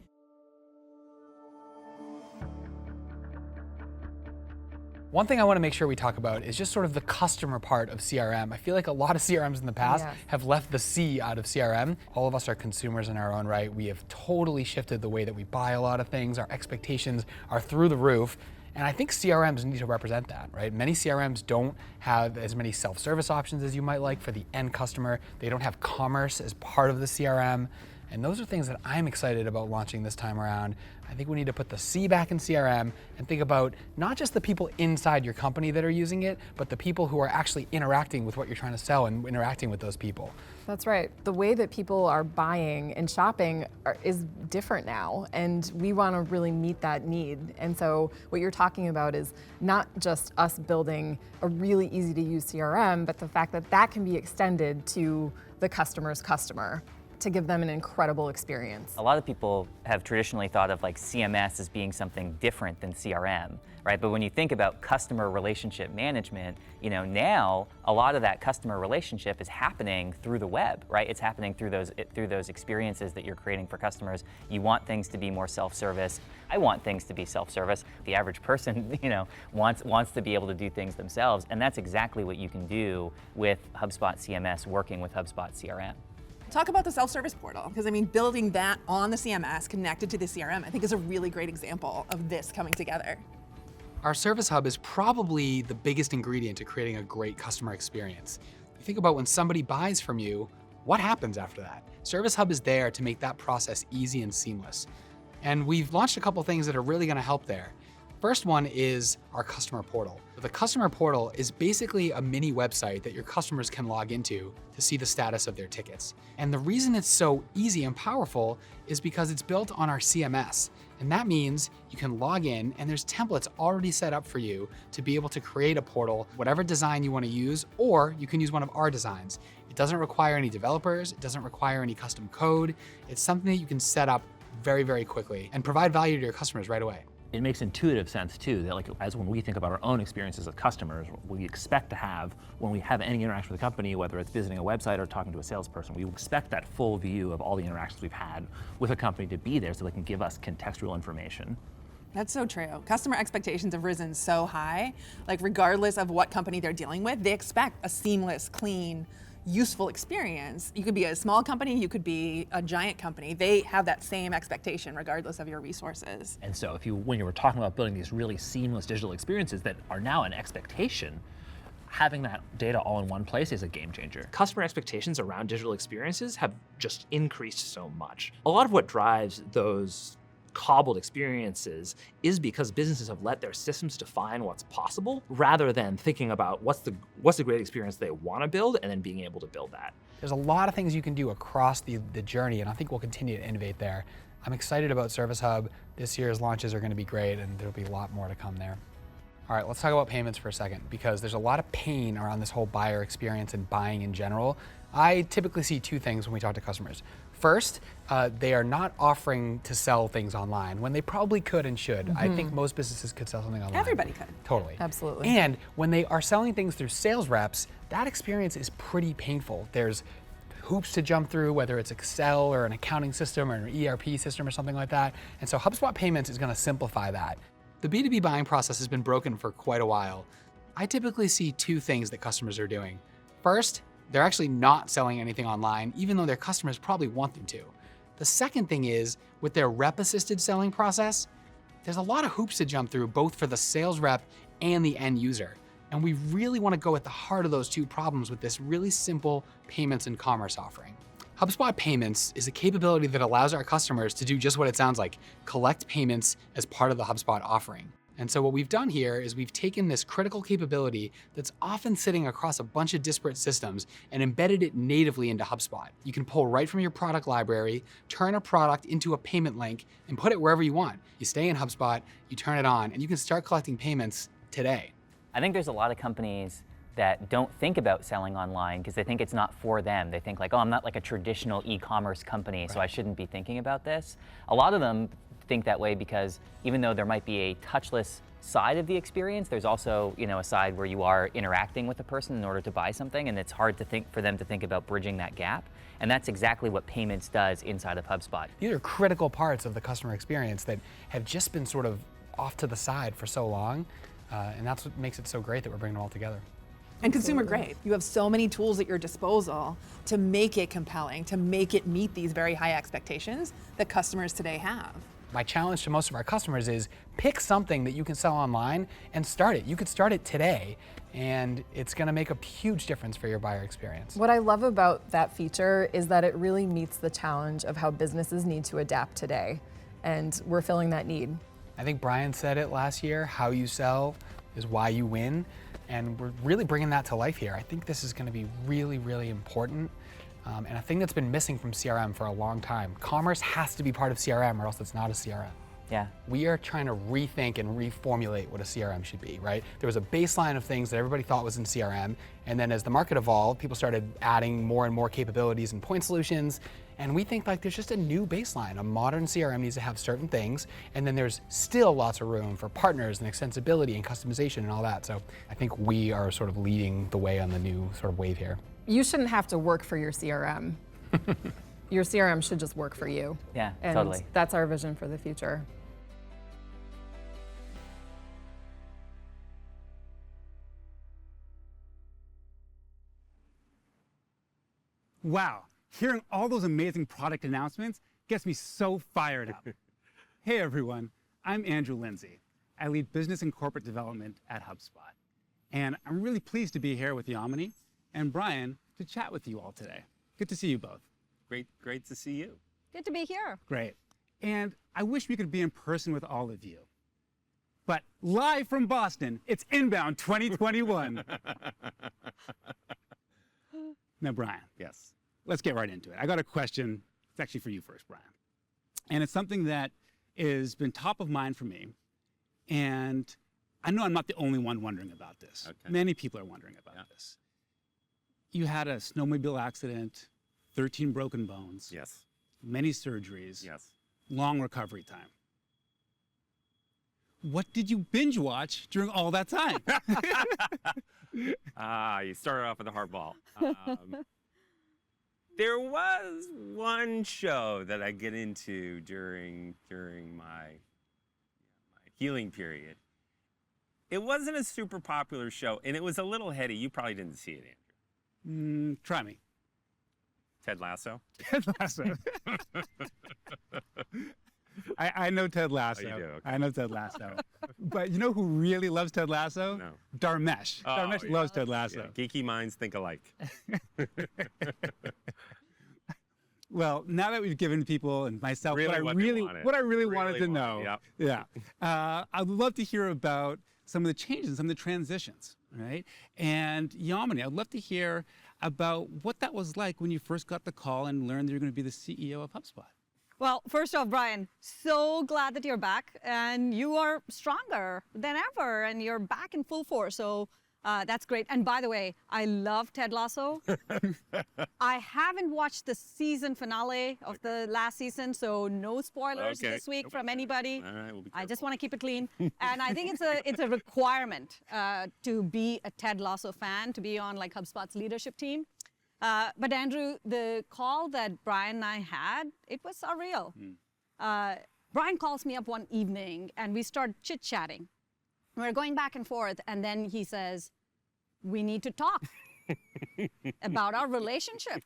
One thing I want to make sure we talk about is just sort of the customer part of CRM. I feel like a lot of CRMs in the past have left the C out of CRM. All of us are consumers in our own right. We have totally shifted the way that we buy a lot of things. Our expectations are through the roof. And I think CRMs need to represent that, right? Many CRMs don't have as many self-service options as you might like for the end customer. They don't have commerce as part of the CRM. And those are things that I'm excited about launching this time around. I think we need to put the C back in CRM and think about not just the people inside your company that are using it, but the people who are actually interacting with what you're trying to sell and interacting with those people. That's right. The way that people are buying and shopping is different now, and we want to really meet that need. And so what you're talking about is not just us building a really easy to use CRM, but the fact that that can be extended to the customer's customer, to give them an incredible experience. A lot of people have traditionally thought of like CMS as being something different than CRM, right? But when you think about customer relationship management, now a lot of that customer relationship is happening through the web, right? It's happening through those experiences that you're creating for customers. You want things to be more self-service. I want things to be self-service. The average person, wants to be able to do things themselves, and that's exactly what you can do with HubSpot CMS working with HubSpot CRM. Talk about the self-service portal, because building that on the CMS connected to the CRM, I think is a really great example of this coming together. Our Service Hub is probably the biggest ingredient to creating a great customer experience. You think about when somebody buys from you, what happens after that? Service Hub is there to make that process easy and seamless. And we've launched a couple things that are really going to help there. First one is our customer portal. The customer portal is basically a mini website that your customers can log into to see the status of their tickets. And the reason it's so easy and powerful is because it's built on our CMS. And that means you can log in and there's templates already set up for you to be able to create a portal, whatever design you want to use, or you can use one of our designs. It doesn't require any developers, it doesn't require any custom code. It's something that you can set up very, very quickly and provide value to your customers right away. It makes intuitive sense too, that like as when we think about our own experiences as customers, we expect to have, when we have any interaction with a company, whether it's visiting a website or talking to a salesperson, we expect that full view of all the interactions we've had with a company to be there so they can give us contextual information. That's so true. Customer expectations have risen so high. Like regardless of what company they're dealing with, they expect a seamless, clean, useful experience. You could be a small company, you could be a giant company. They have that same expectation regardless of your resources. And so when you were talking about building these really seamless digital experiences that are now an expectation, having that data all in one place is a game changer. Customer expectations around digital experiences have just increased so much. A lot of what drives those cobbled experiences is because businesses have let their systems define what's possible rather than thinking about what's the great experience they want to build and then being able to build that. There's a lot of things you can do across the journey, and I think we'll continue to innovate there. I'm excited about Service Hub. This year's launches are going to be great, and there'll be a lot more to come there. All right, let's talk about payments for a second, because there's a lot of pain around this whole buyer experience and buying in general. I typically see two things when we talk to customers. First, they are not offering to sell things online when they probably could and should. I think most businesses could sell something online. Everybody could. Totally. Absolutely. And when they are selling things through sales reps, that experience is pretty painful. There's hoops to jump through, whether it's Excel or an accounting system or an ERP system or something like that. And so HubSpot Payments is going to simplify that. The B2B buying process has been broken for quite a while. I typically see two things that customers are doing. First, they're actually not selling anything online, even though their customers probably want them to. The second thing is, with their rep-assisted selling process, there's a lot of hoops to jump through, both for the sales rep and the end user. And we really want to go at the heart of those two problems with this really simple payments and commerce offering. HubSpot Payments is a capability that allows our customers to do just what it sounds like, collect payments as part of the HubSpot offering. And so what we've done here is we've taken this critical capability that's often sitting across a bunch of disparate systems and embedded it natively into HubSpot. You can pull right from your product library, turn a product into a payment link, and put it wherever you want. You stay in HubSpot, you turn it on, and you can start collecting payments today. I think there's a lot of companies that don't think about selling online because they think it's not for them. They think like, oh, I'm not like a traditional e-commerce company, so I shouldn't be thinking about this. A lot of them think that way because even though there might be a touchless side of the experience, there's also, a side where you are interacting with a person in order to buy something, and it's hard to think for them to think about bridging that gap. And that's exactly what payments does inside of HubSpot. These are critical parts of the customer experience that have just been sort of off to the side for so long, and that's what makes it so great that we're bringing them all together. And consumer grade. You have so many tools at your disposal to make it compelling, to make it meet these very high expectations that customers today have. My challenge to most of our customers is pick something that you can sell online and start it. You could start it today, and it's going to make a huge difference for your buyer experience. What I love about that feature is that it really meets the challenge of how businesses need to adapt today, and we're filling that need. I think Brian said it last year, how you sell is why you win, and we're really bringing that to life here. I think this is going to be really, really important. And a thing that's been missing from CRM for a long time. Commerce has to be part of CRM or else it's not a CRM. Yeah. We are trying to rethink and reformulate what a CRM should be, right? There was a baseline of things that everybody thought was in CRM, and then as the market evolved, people started adding more and more capabilities and point solutions, and we think like there's just a new baseline. A modern CRM needs to have certain things, and then there's still lots of room for partners and extensibility and customization and all that. So I think we are sort of leading the way on the new sort of wave here. You shouldn't have to work for your CRM. Your CRM should just work for you. Yeah, and totally. That's our vision for the future. Wow, hearing all those amazing product announcements gets me so fired up. Hey everyone, I'm Andrew Lindsay. I lead business and corporate development at HubSpot. And I'm really pleased to be here with Yamini and Brian to chat with you all today. Good to see you both. Great to see you. Good to be here. Great. And I wish we could be in person with all of you. But live from Boston, it's Inbound 2021. Now, Brian. Yes. Let's get right into it. I got a question. It's actually for you first, Brian. And it's something that has been top of mind for me. And I know I'm not the only one wondering about this. Okay. Many people are wondering about this. You had a snowmobile accident, 13 broken bones, Yes. many surgeries, Yes. long recovery time. What did you binge watch during all that time? You started off with a hard ball. There was one show that I get into during my healing period. It wasn't a super popular show, and it was a little heady. You probably didn't see it, Andrew. Try me. Ted Lasso? Ted Lasso. I know Ted Lasso. Oh, you do? Okay. I know Ted Lasso. But you know who really loves Ted Lasso? No. Dharmesh. Oh, Dharmesh yeah. loves Ted Lasso. Yeah. Geeky minds think alike. Well, now that we've given people and myself Really what I what they really wanted. what I really wanted Really to know, wanted, yeah, I'd love to hear about some of the changes, some of the transitions, right? And Yamini, I'd love to hear about what that was like when you first got the call and learned that you're going to be the CEO of HubSpot. Well, first off, Brian, so glad that you're back and you are stronger than ever and you're back in full force. So that's great. And by the way, I love Ted Lasso. I haven't watched the season finale of the last season, so no spoilers Okay. this week from anybody. All right, we'll be I just careful. want to keep it clean. And I think it's a requirement to be a Ted Lasso fan, to be on like HubSpot's leadership team. But Andrew, the call that Brian and I had, it was surreal. Brian calls me up one evening and we start chit-chatting. We're going back and forth, and then he says, we need to talk about our relationship.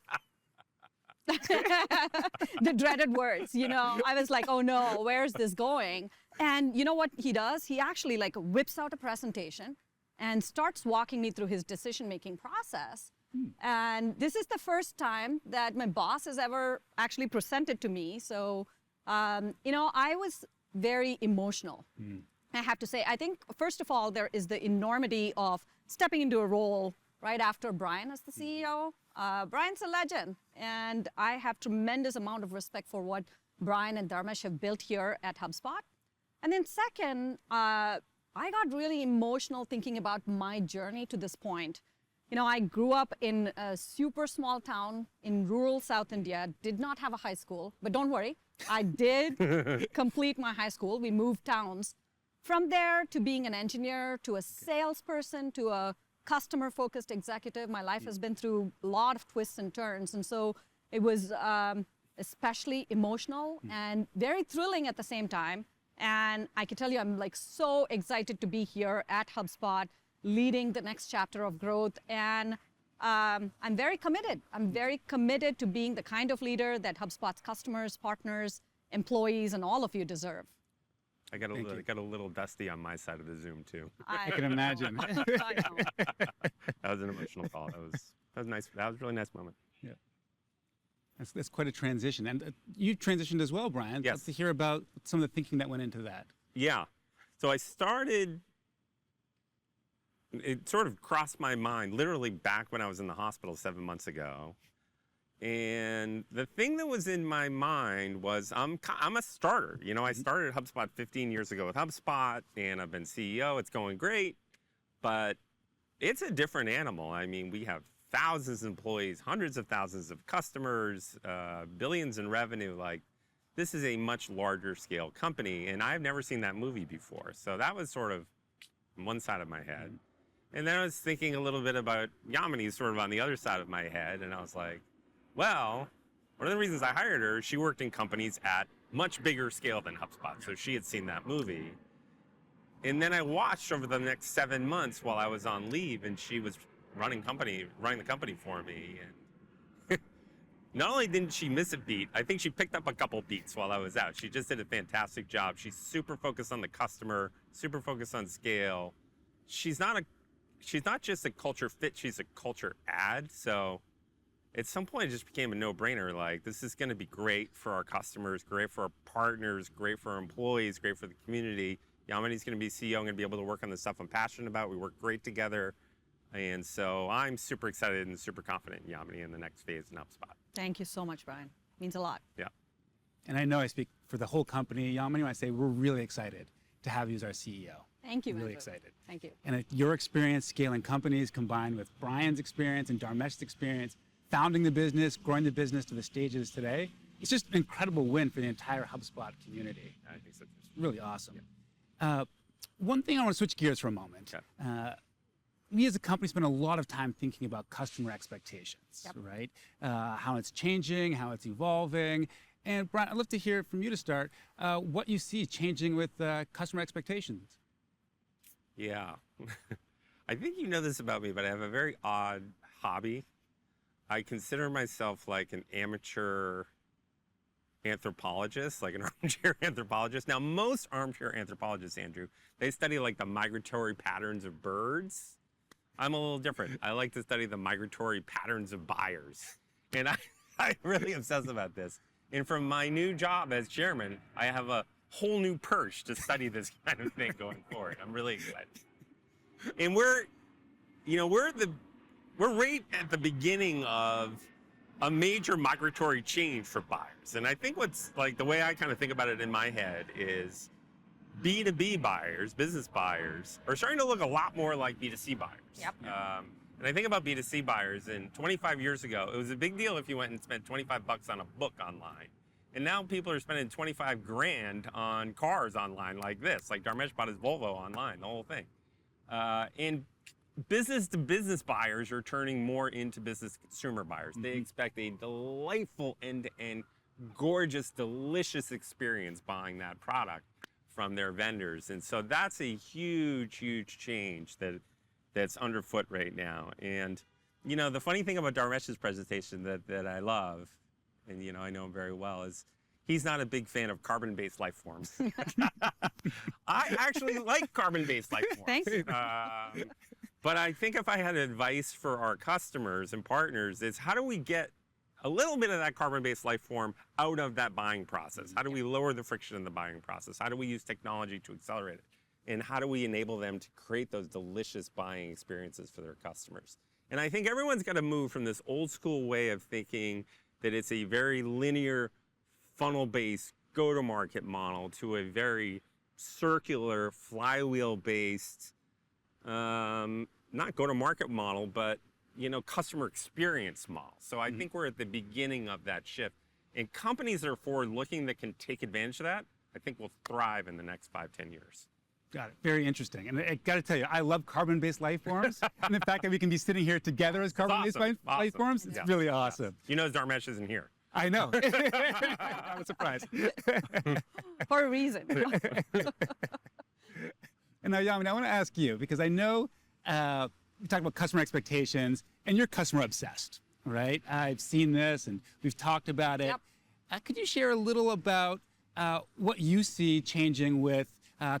The dreaded words, you know. I was like, oh no, where's this going? And you know what he does? He actually like whips out a presentation and starts walking me through his decision-making process. And this is the first time that my boss has ever actually presented to me. So, you know, I was very emotional. I have to say, I think, first of all, there is the enormity of stepping into a role right after Brian as the CEO. Brian's a legend, and I have tremendous amount of respect for what Brian and Dharmesh have built here at HubSpot. And then second, I got really emotional thinking about my journey to this point. You know, I grew up in a super small town in rural South India, did not have a high school, but don't worry, I did complete my high school. We moved towns. From there to being an engineer, to a salesperson, to a customer-focused executive, my life has been through a lot of twists and turns. And so it was especially emotional and very thrilling at the same time. And I can tell you, I'm like so excited to be here at HubSpot, leading the next chapter of growth. And I'm very committed. I'm very committed to being the kind of leader that HubSpot's customers, partners, employees, and all of you deserve. I got a little dusty on my side of the Zoom too. I can imagine. I know. That was an emotional call. That was nice. That was a really nice moment. Yeah. That's quite a transition. And you transitioned as well, Brian. Yes. Let's hear about some of the thinking that went into that. Yeah. So I started, it sort of crossed my mind literally back when I was in the hospital 7 months ago. And the thing that was in my mind was I'm a starter. You know, I started HubSpot 15 years ago with HubSpot, and I've been CEO. It's going great, but it's a different animal. I mean, we have thousands of employees, hundreds of thousands of customers, billions in revenue. Like, this is a much larger scale company, and I've never seen that movie before. So that was sort of one side of my head. And then I was thinking a little bit about Yamini sort of on the other side of my head, and I was like, well, one of the reasons I hired her, she worked in companies at much bigger scale than HubSpot, so she had seen that movie. And then I watched over the next 7 months while I was on leave, and she was running the company for me. And not only didn't she miss a beat, I think she picked up a couple beats while I was out. She just did a fantastic job. She's super focused on the customer, super focused on scale. She's not just a culture fit, she's a culture add. So at some point, it just became a no-brainer. Like, this is going to be great for our customers, great for our partners, great for our employees, great for the community. Yamini's going to be CEO. I'm going to be able to work on the stuff I'm passionate about. We work great together. And so I'm super excited and super confident in Yamini in the next phase in HubSpot. Thank you so much, Brian. Means a lot. Yeah. And I know I speak for the whole company, Yamini, when I say we're really excited to have you as our CEO. Thank you, Really Andrew. excited. Thank you. And your experience scaling companies combined with Brian's experience and Dharmesh's experience, founding the business, growing the business to the stage it is today, it's just an incredible win for the entire HubSpot community. I think so. It's really awesome. One thing I want to switch gears for a moment. We as a company spend a lot of time thinking about customer expectations, right? How it's changing, how it's evolving. And Brian, I'd love to hear from you to start what you see changing with customer expectations. Yeah. I think you know this about me, but I have a very odd hobby. I consider myself like an amateur anthropologist, like an armchair anthropologist. Now, most armchair anthropologists, Andrew, they study like the migratory patterns of birds. I'm a little different. I like to study the migratory patterns of buyers. And I'm really obsessed about this. And from my new job as chairman, I have a whole new perch to study this kind of thing going forward. I'm really excited. And we're right at the beginning of a major migratory change for buyers. And I think what's like the way I kind of think about it in my head is B2B buyers, business buyers, are starting to look a lot more like B2C buyers. Yep. And I think about B2C buyers, and 25 years ago, it was a big deal if you went and spent 25 bucks on a book online. And now people are spending 25 grand on cars online like this, like Dharmesh bought his Volvo online, the whole thing. And business-to-business buyers are turning more into business-consumer buyers. They expect a delightful end-to-end, gorgeous, delicious experience buying that product from their vendors. And so that's a huge, huge change that's underfoot right now. And, you know, the funny thing about Dharmesh's presentation that I love, and, you know, I know him very well, is he's not a big fan of carbon-based life forms. I actually like carbon-based life forms. Thank you. But I think if I had advice for our customers and partners, it's how do we get a little bit of that carbon-based life form out of that buying process? How do we lower the friction in the buying process? How do we use technology to accelerate it? And how do we enable them to create those delicious buying experiences for their customers? And I think everyone's got to move from this old school way of thinking that it's a very linear, funnel-based go-to-market model to a very circular, flywheel-based, not go-to-market model, but, you know, customer experience model. So I think we're at the beginning of that shift. And companies that are forward-looking that can take advantage of that, I think will thrive in the next 5-10 years. Got it. Very interesting. And I got to tell you, I love carbon-based life forms. And the fact that we can be sitting here together as carbon-based life forms, it's really awesome. You know, Dharmesh isn't here. I know. I was surprised. For a reason. And now, Yamini, I want to ask you, because I know we talk about customer expectations, and you're customer obsessed, right? I've seen this, and we've talked about it. Yep. Could you share a little about what you see changing with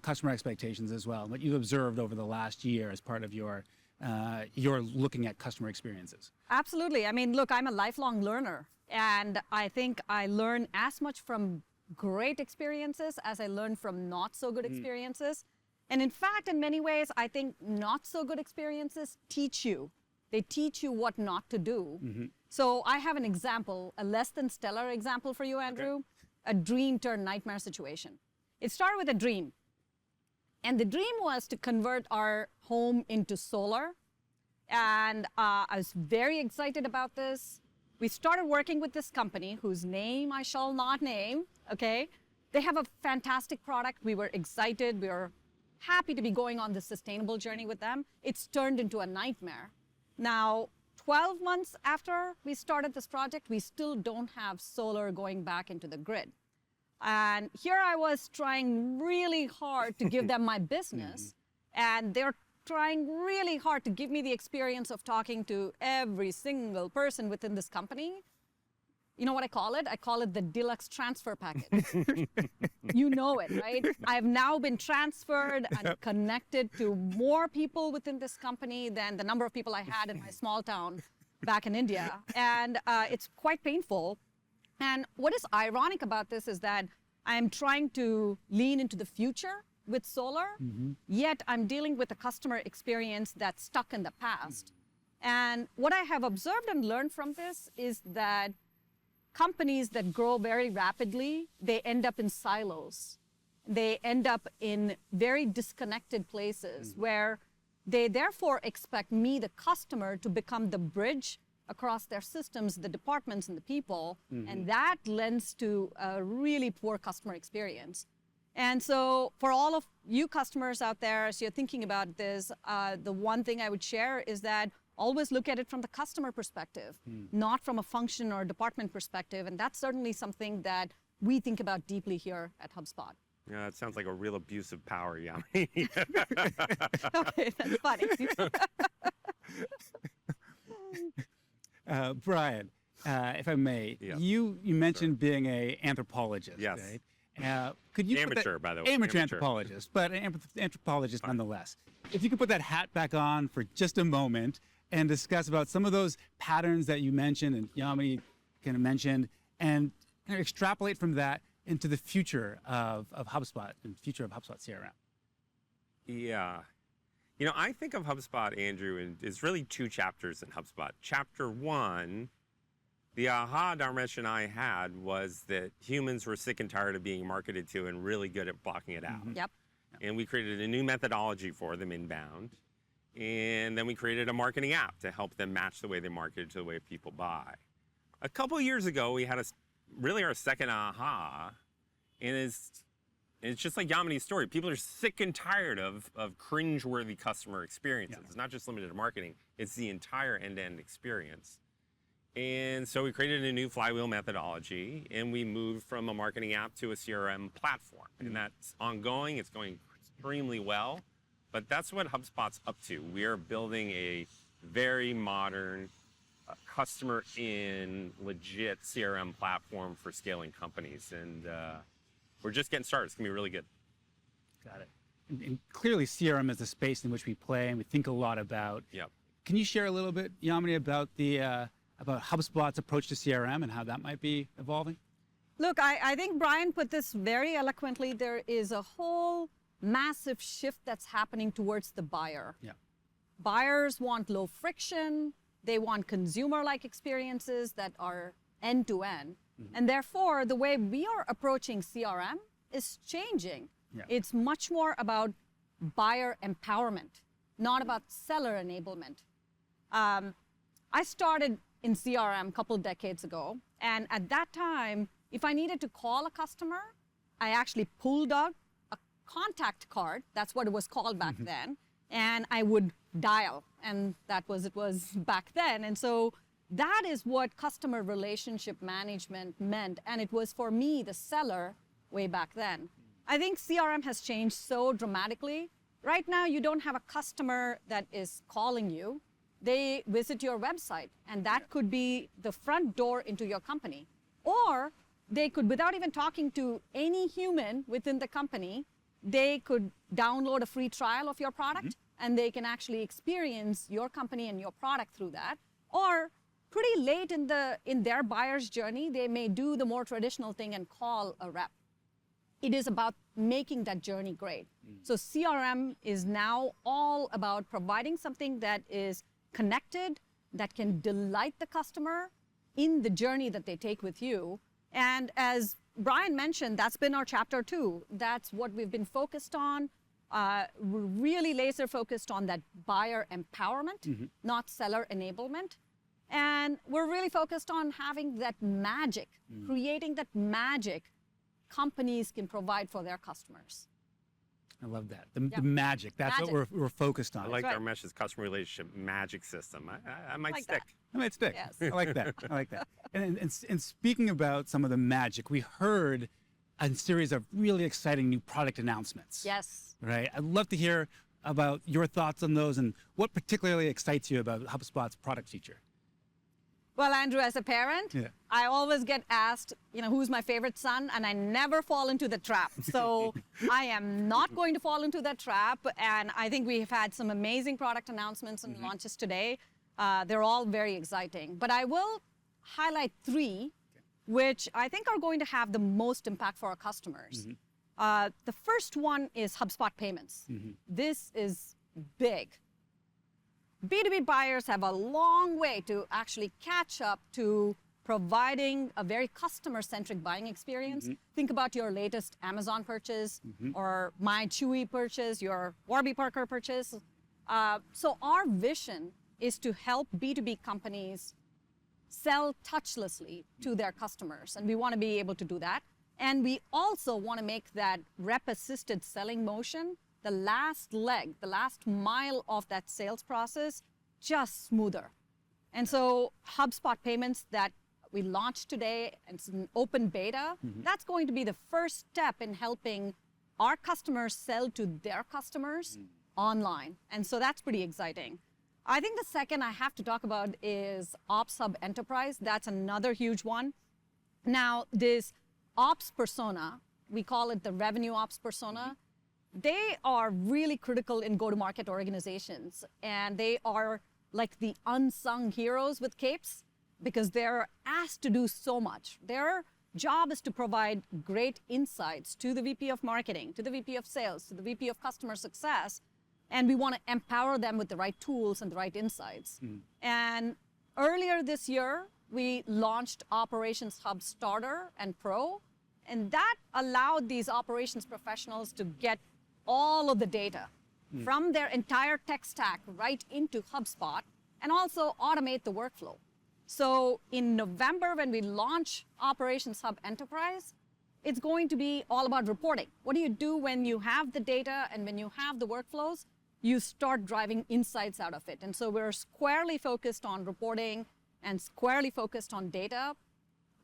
customer expectations as well, what you've observed over the last year as part of your looking at customer experiences? Absolutely. I mean, look, I'm a lifelong learner, and I think I learn as much from great experiences as I learn from not so good experiences. And in fact, in many ways, I think not so good experiences teach you. They teach you what not to do. So I have an example, a less than stellar example for you, Andrew, a dream turned nightmare situation. It started with a dream. And the dream was to convert our home into solar. And I was very excited about this. We started working with this company whose name I shall not name, okay? They have a fantastic product. We were excited. We were happy to be going on this sustainable journey with them. It's turned into a nightmare. Now, 12 months after we started this project, we still don't have solar going back into the grid. And here I was trying really hard to give them my business, and they're trying really hard to give me the experience of talking to every single person within this company. You know what I call it? I call it the deluxe transfer package. You know it, right? I've now been transferred and connected to more people within this company than the number of people I had in my small town back in India. And it's quite painful. And what is ironic about this is that I am trying to lean into the future with solar, yet I'm dealing with a customer experience that's stuck in the past. And what I have observed and learned from this is that companies that grow very rapidly, they end up in silos. They end up in very disconnected places where they therefore expect me, the customer, to become the bridge across their systems, the departments and the people, and that lends to a really poor customer experience. And so for all of you customers out there, as you're thinking about this, the one thing I would share is that always look at it from the customer perspective, not from a function or department perspective. And that's certainly something that we think about deeply here at HubSpot. Yeah, it sounds like a real abuse of power, Yamini. Okay, that's funny. Brian, if I may, you mentioned being an anthropologist, right? Could you amateur, by the way. Amateur anthropologist, but an anthropologist nonetheless. If you could put that hat back on for just a moment and discuss about some of those patterns that you mentioned and Yamini kind of mentioned, and kind of extrapolate from that into the future of HubSpot and future of HubSpot CRM. Yeah. You know, I think of HubSpot, Andrew, and it's really two chapters in HubSpot. Chapter 1, the aha Dharmesh and I had was that humans were sick and tired of being marketed to and really good at blocking it out. Yep. And we created a new methodology for them inbound. And then we created a marketing app to help them match the way they marketed to the way people buy. A couple of years ago, we had really our second aha, and it's just like Yamini's story. People are sick and tired of cringeworthy customer experiences. It's not just limited to marketing, it's the entire end-to-end experience. And so we created a new flywheel methodology, and we moved from a marketing app to a CRM platform. And that's ongoing, it's going extremely well, but that's what HubSpot's up to. We are building a very modern, customer-in, legit CRM platform for scaling companies. And we're just getting started. It's going to be really good. Got it. And clearly CRM is a space in which we play and we think a lot about. Yep. Can you share a little bit, Yamini, about about HubSpot's approach to CRM and how that might be evolving? Look, I think Brian put this very eloquently. There is a whole massive shift that's happening towards the buyer. Yeah. Buyers want low friction. They want consumer-like experiences that are end-to-end. And therefore, the way we are approaching CRM is changing. Yeah. It's much more about buyer empowerment, not about seller enablement. I started in CRM a couple decades ago, and at that time, if I needed to call a customer, I actually pulled out a contact card, that's what it was called back then, and I would dial, and that was it was back then. And so that is what customer relationship management meant, and it was for me, the seller, way back then. I think CRM has changed so dramatically. Right now, you don't have a customer that is calling you. They visit your website, and that could be the front door into your company. Or they could, without even talking to any human within the company, they could download a free trial of your product, and they can actually experience your company and your product through that. Or pretty late in their buyer's journey, they may do the more traditional thing and call a rep. It is about making that journey great. So CRM is now all about providing something that is connected, that can delight the customer in the journey that they take with you. And as Brian mentioned, that's been our chapter 2. That's what we've been focused on. We're really laser focused on that buyer empowerment, not seller enablement. And we're really focused on having that magic, creating that magic companies can provide for their customers. I love that. The magic. That's Magic. what we're focused on. I like right. Dharmesh's customer relationship magic system. I might Like stick. I might stick. Yes. I like that. I like that. And speaking about some of the magic, we heard a series of really exciting new product announcements. Yes. Right. I'd love to hear about your thoughts on those and what particularly excites you about HubSpot's product feature. Well, Andrew, as a parent, Yeah. I always get asked, who's my favorite son, and I never fall into the trap. So I am not going to fall into that trap. And I think we've had some amazing product announcements and launches today. They're all very exciting. But I will highlight 3, which I think are going to have the most impact for our customers. The first one is HubSpot Payments. This is big. B2B buyers have a long way to actually catch up to providing a very customer-centric buying experience. Think about your latest Amazon purchase or my Chewy purchase, your Warby Parker purchase. So our vision is to help B2B companies sell touchlessly to their customers, and we want to be able to do that. And we also want to make that rep-assisted selling motion, the last leg, the last mile of that sales process, just smoother. And so HubSpot Payments that we launched today, and it's an open beta, that's going to be the first step in helping our customers sell to their customers online. And so that's pretty exciting. I think the second I have to talk about is Ops Hub Enterprise. That's another huge one. Now, this ops persona, we call it the revenue ops persona, they are really critical in go-to-market organizations. And they are like the unsung heroes with capes because they're asked to do so much. Their job is to provide great insights to the VP of marketing, to the VP of sales, to the VP of customer success. And we want to empower them with the right tools and the right insights. And earlier this year, we launched Operations Hub Starter and Pro. And that allowed these operations professionals to get all of the data from their entire tech stack right into HubSpot and also automate the workflow. So in November, when we launch Operations Hub Enterprise, it's going to be all about reporting. What do you do when you have the data and when you have the workflows? You start driving insights out of it. And so we're squarely focused on reporting and squarely focused on data.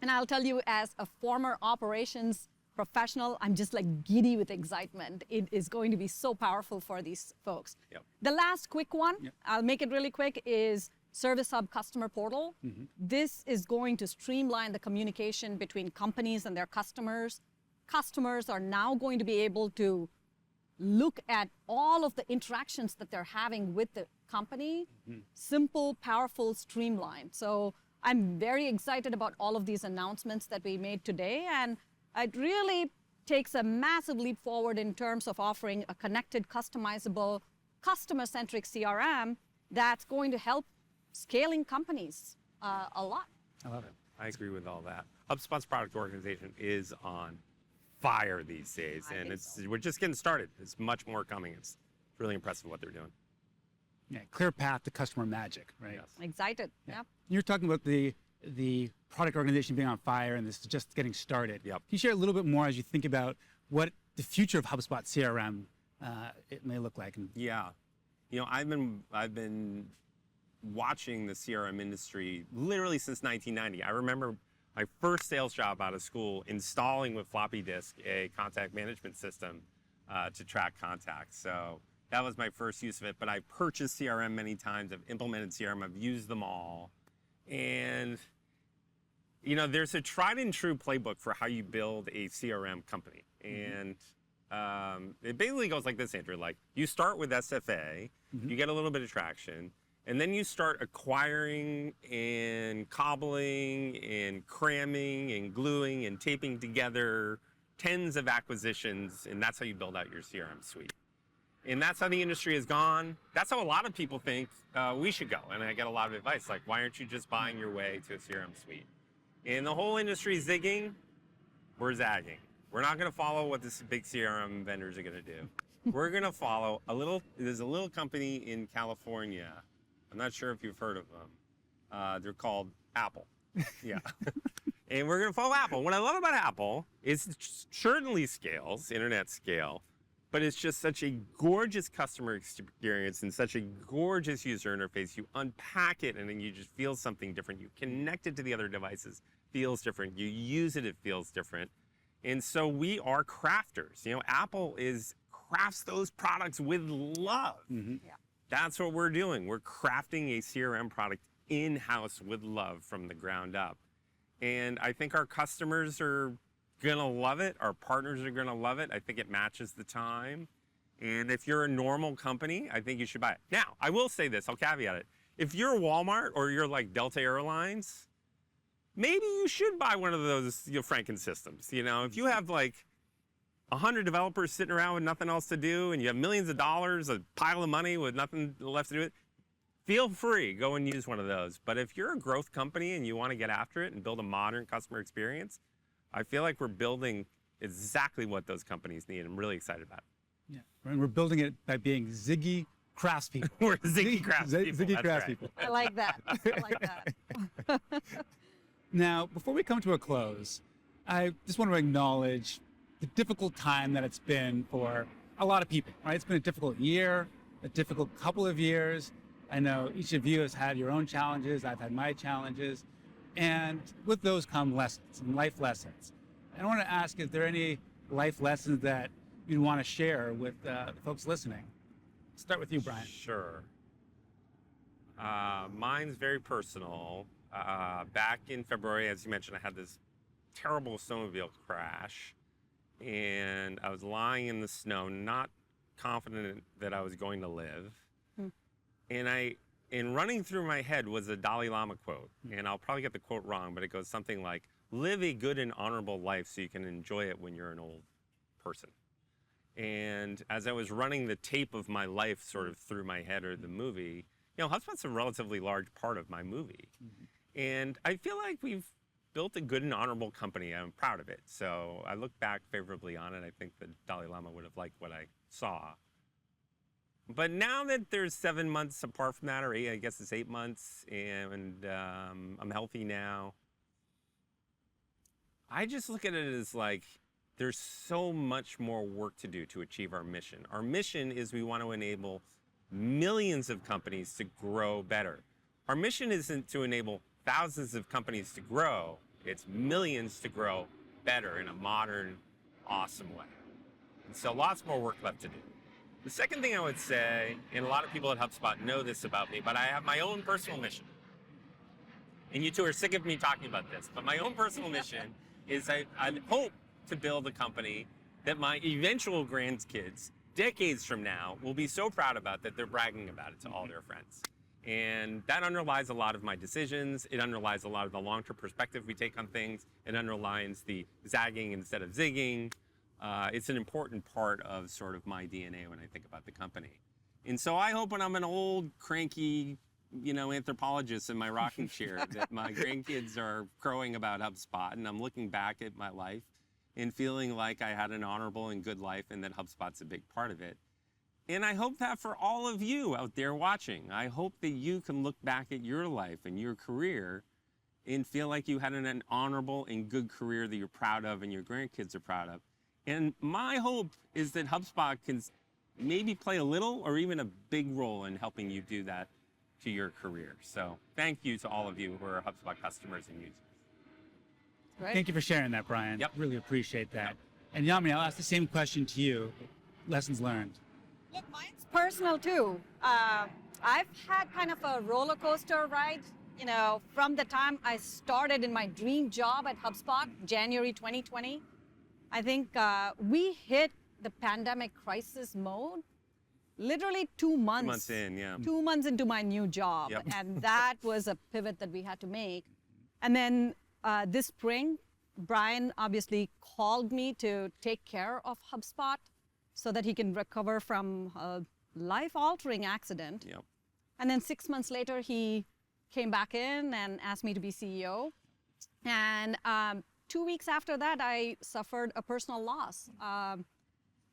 And I'll tell you, as a former operations professional, I'm just like giddy with excitement. It is going to be so powerful for these folks. The last quick one, I'll make it really quick, is Service Hub Customer Portal. This is going to streamline the communication between companies and their customers. Customers are now going to be able to look at all of the interactions that they're having with the company. Simple, powerful, streamlined. So I'm very excited about all of these announcements that we made today, and it really takes a massive leap forward in terms of offering a connected, customizable, customer-centric CRM that's going to help scaling companies a lot. I love it. I agree with all that. HubSpot's product organization is on fire these days, and we're just getting started. There's much more coming. It's really impressive what they're doing. Yeah, clear path to customer magic, right? Yes. Excited. Yeah. You're talking about the product organization being on fire, and this is just getting started. Can you share a little bit more as you think about what the future of HubSpot CRM it may look like? Yeah, you know, I've been watching the CRM industry literally since 1990. I remember my first sales job out of school installing with floppy disk a contact management system to track contacts. So that was my first use of it. But I purchased CRM many times. I've implemented CRM. I've used them all. And, you know, there's a tried and true playbook for how you build a CRM company. And it basically goes like this, Andrew. Like, you start with SFA, you get a little bit of traction, and then you start acquiring and cobbling and cramming and gluing and taping together tens of acquisitions, and that's how you build out your CRM suite. And that's how the industry has gone. That's how a lot of people think we should go. And I get a lot of advice, like, why aren't you just buying your way to a CRM suite? And the whole industry is zigging, we're zagging. We're not gonna follow what the big CRM vendors are gonna do. We're gonna follow there's a little company in California. I'm not sure if you've heard of them. They're called Apple. Yeah. And we're going to follow Apple. What I love about Apple is it certainly scales, internet scale, but it's just such a gorgeous customer experience and such a gorgeous user interface. You unpack it and then you just feel something different. You connect it to the other devices, feels different. You use it, it feels different. And so we are crafters. You know, Apple crafts those products with love. That's what we're doing. We're crafting a CRM product in-house with love from the ground up. And I think our customers are gonna love it. Our partners are gonna love it. I think it matches the time. And if you're a normal company, I think you should buy it. Now, I will say this, I'll caveat it. If you're Walmart or you're like Delta Airlines, maybe you should buy one of those franken-systems. You know, if you have like 100 developers sitting around with nothing else to do, and you have millions of dollars, a pile of money with nothing left to do with it, feel free, go and use one of those. But if you're a growth company and you want to get after it and build a modern customer experience, I feel like we're building exactly what those companies need. I'm really excited about it. Yeah, and we're building it by being Ziggy craftspeople. We're Ziggy craftspeople. Ziggy That's right. craftspeople. I like that. I like that. Now, before we come to a close, I just want to acknowledge the difficult time that it's been for a lot of people, right? It's been a difficult year, a difficult couple of years. I know each of you has had your own challenges. I've had my challenges. And with those come lessons and life lessons. And I want to ask, is there any life lessons that you'd want to share with the folks listening? Start with you, Brian. Sure. Mine's very personal. Back in February, as you mentioned, I had this terrible snowmobile crash, and I was lying in the snow, not confident that I was going to live. And in running through my head was a Dalai Lama quote, and I'll probably get the quote wrong, but it goes something like, live a good and honorable life so you can enjoy it when you're an old person. And as I was running the tape of my life sort of through my head, or the movie, HubSpot's a relatively large part of my movie. And I feel like we've built a good and honorable company. I'm proud of it. So I look back favorably on it. I think the Dalai Lama would have liked what I saw. But now that there's 7 months apart from that, or 8, I guess it's 8 months, and I'm healthy now, I just look at it as like, there's so much more work to do to achieve our mission. Our mission is we want to enable millions of companies to grow better. Our mission isn't to enable thousands of companies to grow, it's millions to grow better in a modern, awesome way. And so lots more work left to do. The second thing I would say, and a lot of people at HubSpot know this about me, but I have my own personal mission. And you two are sick of me talking about this, but my own personal mission is I hope to build a company that my eventual grandkids, decades from now, will be so proud about that they're bragging about it to all their friends. And that underlies a lot of my decisions. It underlies a lot of the long-term perspective we take on things. It underlines the zagging instead of zigging. It's an important part of sort of my DNA when I think about the company. And so I hope when I'm an old, cranky, anthropologist in my rocking chair that my grandkids are crowing about HubSpot, and I'm looking back at my life and feeling like I had an honorable and good life, and that HubSpot's a big part of it. And I hope that for all of you out there watching, I hope that you can look back at your life and your career and feel like you had an honorable and good career that you're proud of and your grandkids are proud of. And my hope is that HubSpot can maybe play a little or even a big role in helping you do that to your career. So thank you to all of you who are HubSpot customers and users. Right. Thank you for sharing that, Brian. Yep. Really appreciate that. And Yamini, I'll ask the same question to you. Lessons learned. Look, mine's personal too. I've had kind of a roller coaster ride, from the time I started in my dream job at HubSpot, January 2020. I think we hit the pandemic crisis mode literally 2 months. 2 months in, yeah. 2 months into my new job. Yep. And that was a pivot that we had to make. And then this spring, Brian obviously called me to take care of HubSpot so that he can recover from a life-altering accident. Yep. And then 6 months later, he came back in and asked me to be CEO. And 2 weeks after that, I suffered a personal loss.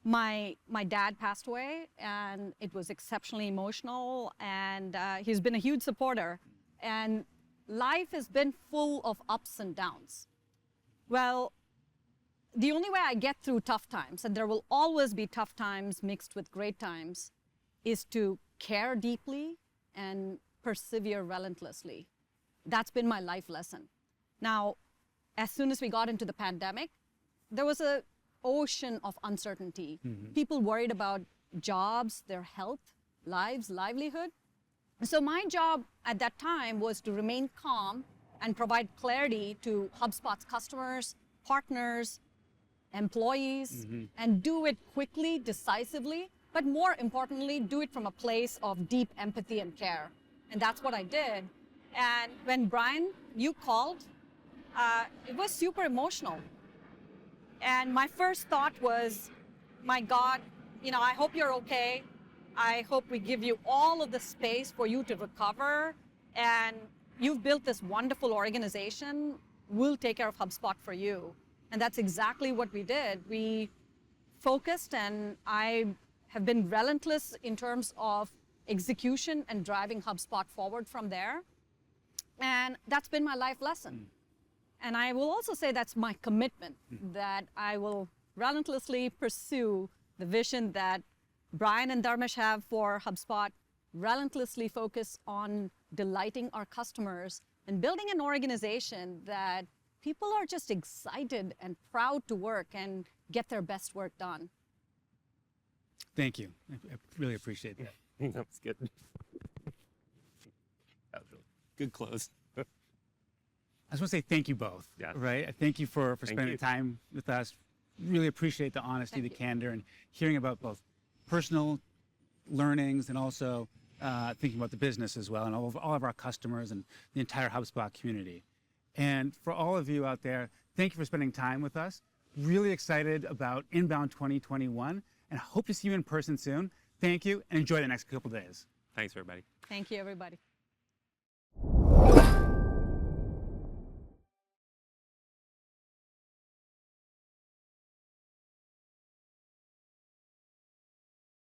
My dad passed away, and it was exceptionally emotional, and he's been a huge supporter. And life has been full of ups and downs. Well, the only way I get through tough times, and there will always be tough times mixed with great times, is to care deeply and persevere relentlessly. That's been my life lesson. Now, as soon as we got into the pandemic, there was an ocean of uncertainty. People worried about jobs, their health, lives, livelihood. So my job at that time was to remain calm and provide clarity to HubSpot's customers, partners, employees, and do it quickly, decisively, but more importantly, do it from a place of deep empathy and care. And that's what I did. And when Brian, you called, it was super emotional. And my first thought was, my God, I hope you're okay. I hope we give you all of the space for you to recover. And you've built this wonderful organization. We'll take care of HubSpot for you. And that's exactly what we did. We focused, and I have been relentless in terms of execution and driving HubSpot forward from there. And that's been my life lesson. And I will also say that's my commitment, that I will relentlessly pursue the vision that Brian and Dharmesh have for HubSpot, relentlessly focus on delighting our customers and building an organization that people are just excited and proud to work and get their best work done. Thank you. I really appreciate that. That was good. That was really good close. I just want to say thank you both. Yeah. Right? Thank you for spending time with us. Really appreciate the honesty, the candor, and hearing about both personal learnings and also thinking about the business as well, and all of our customers and the entire HubSpot community. And for all of you out there, thank you for spending time with us. Really excited about Inbound 2021, and hope to see you in person soon. Thank you, and enjoy the next couple days. Thanks, everybody. Thank you, everybody.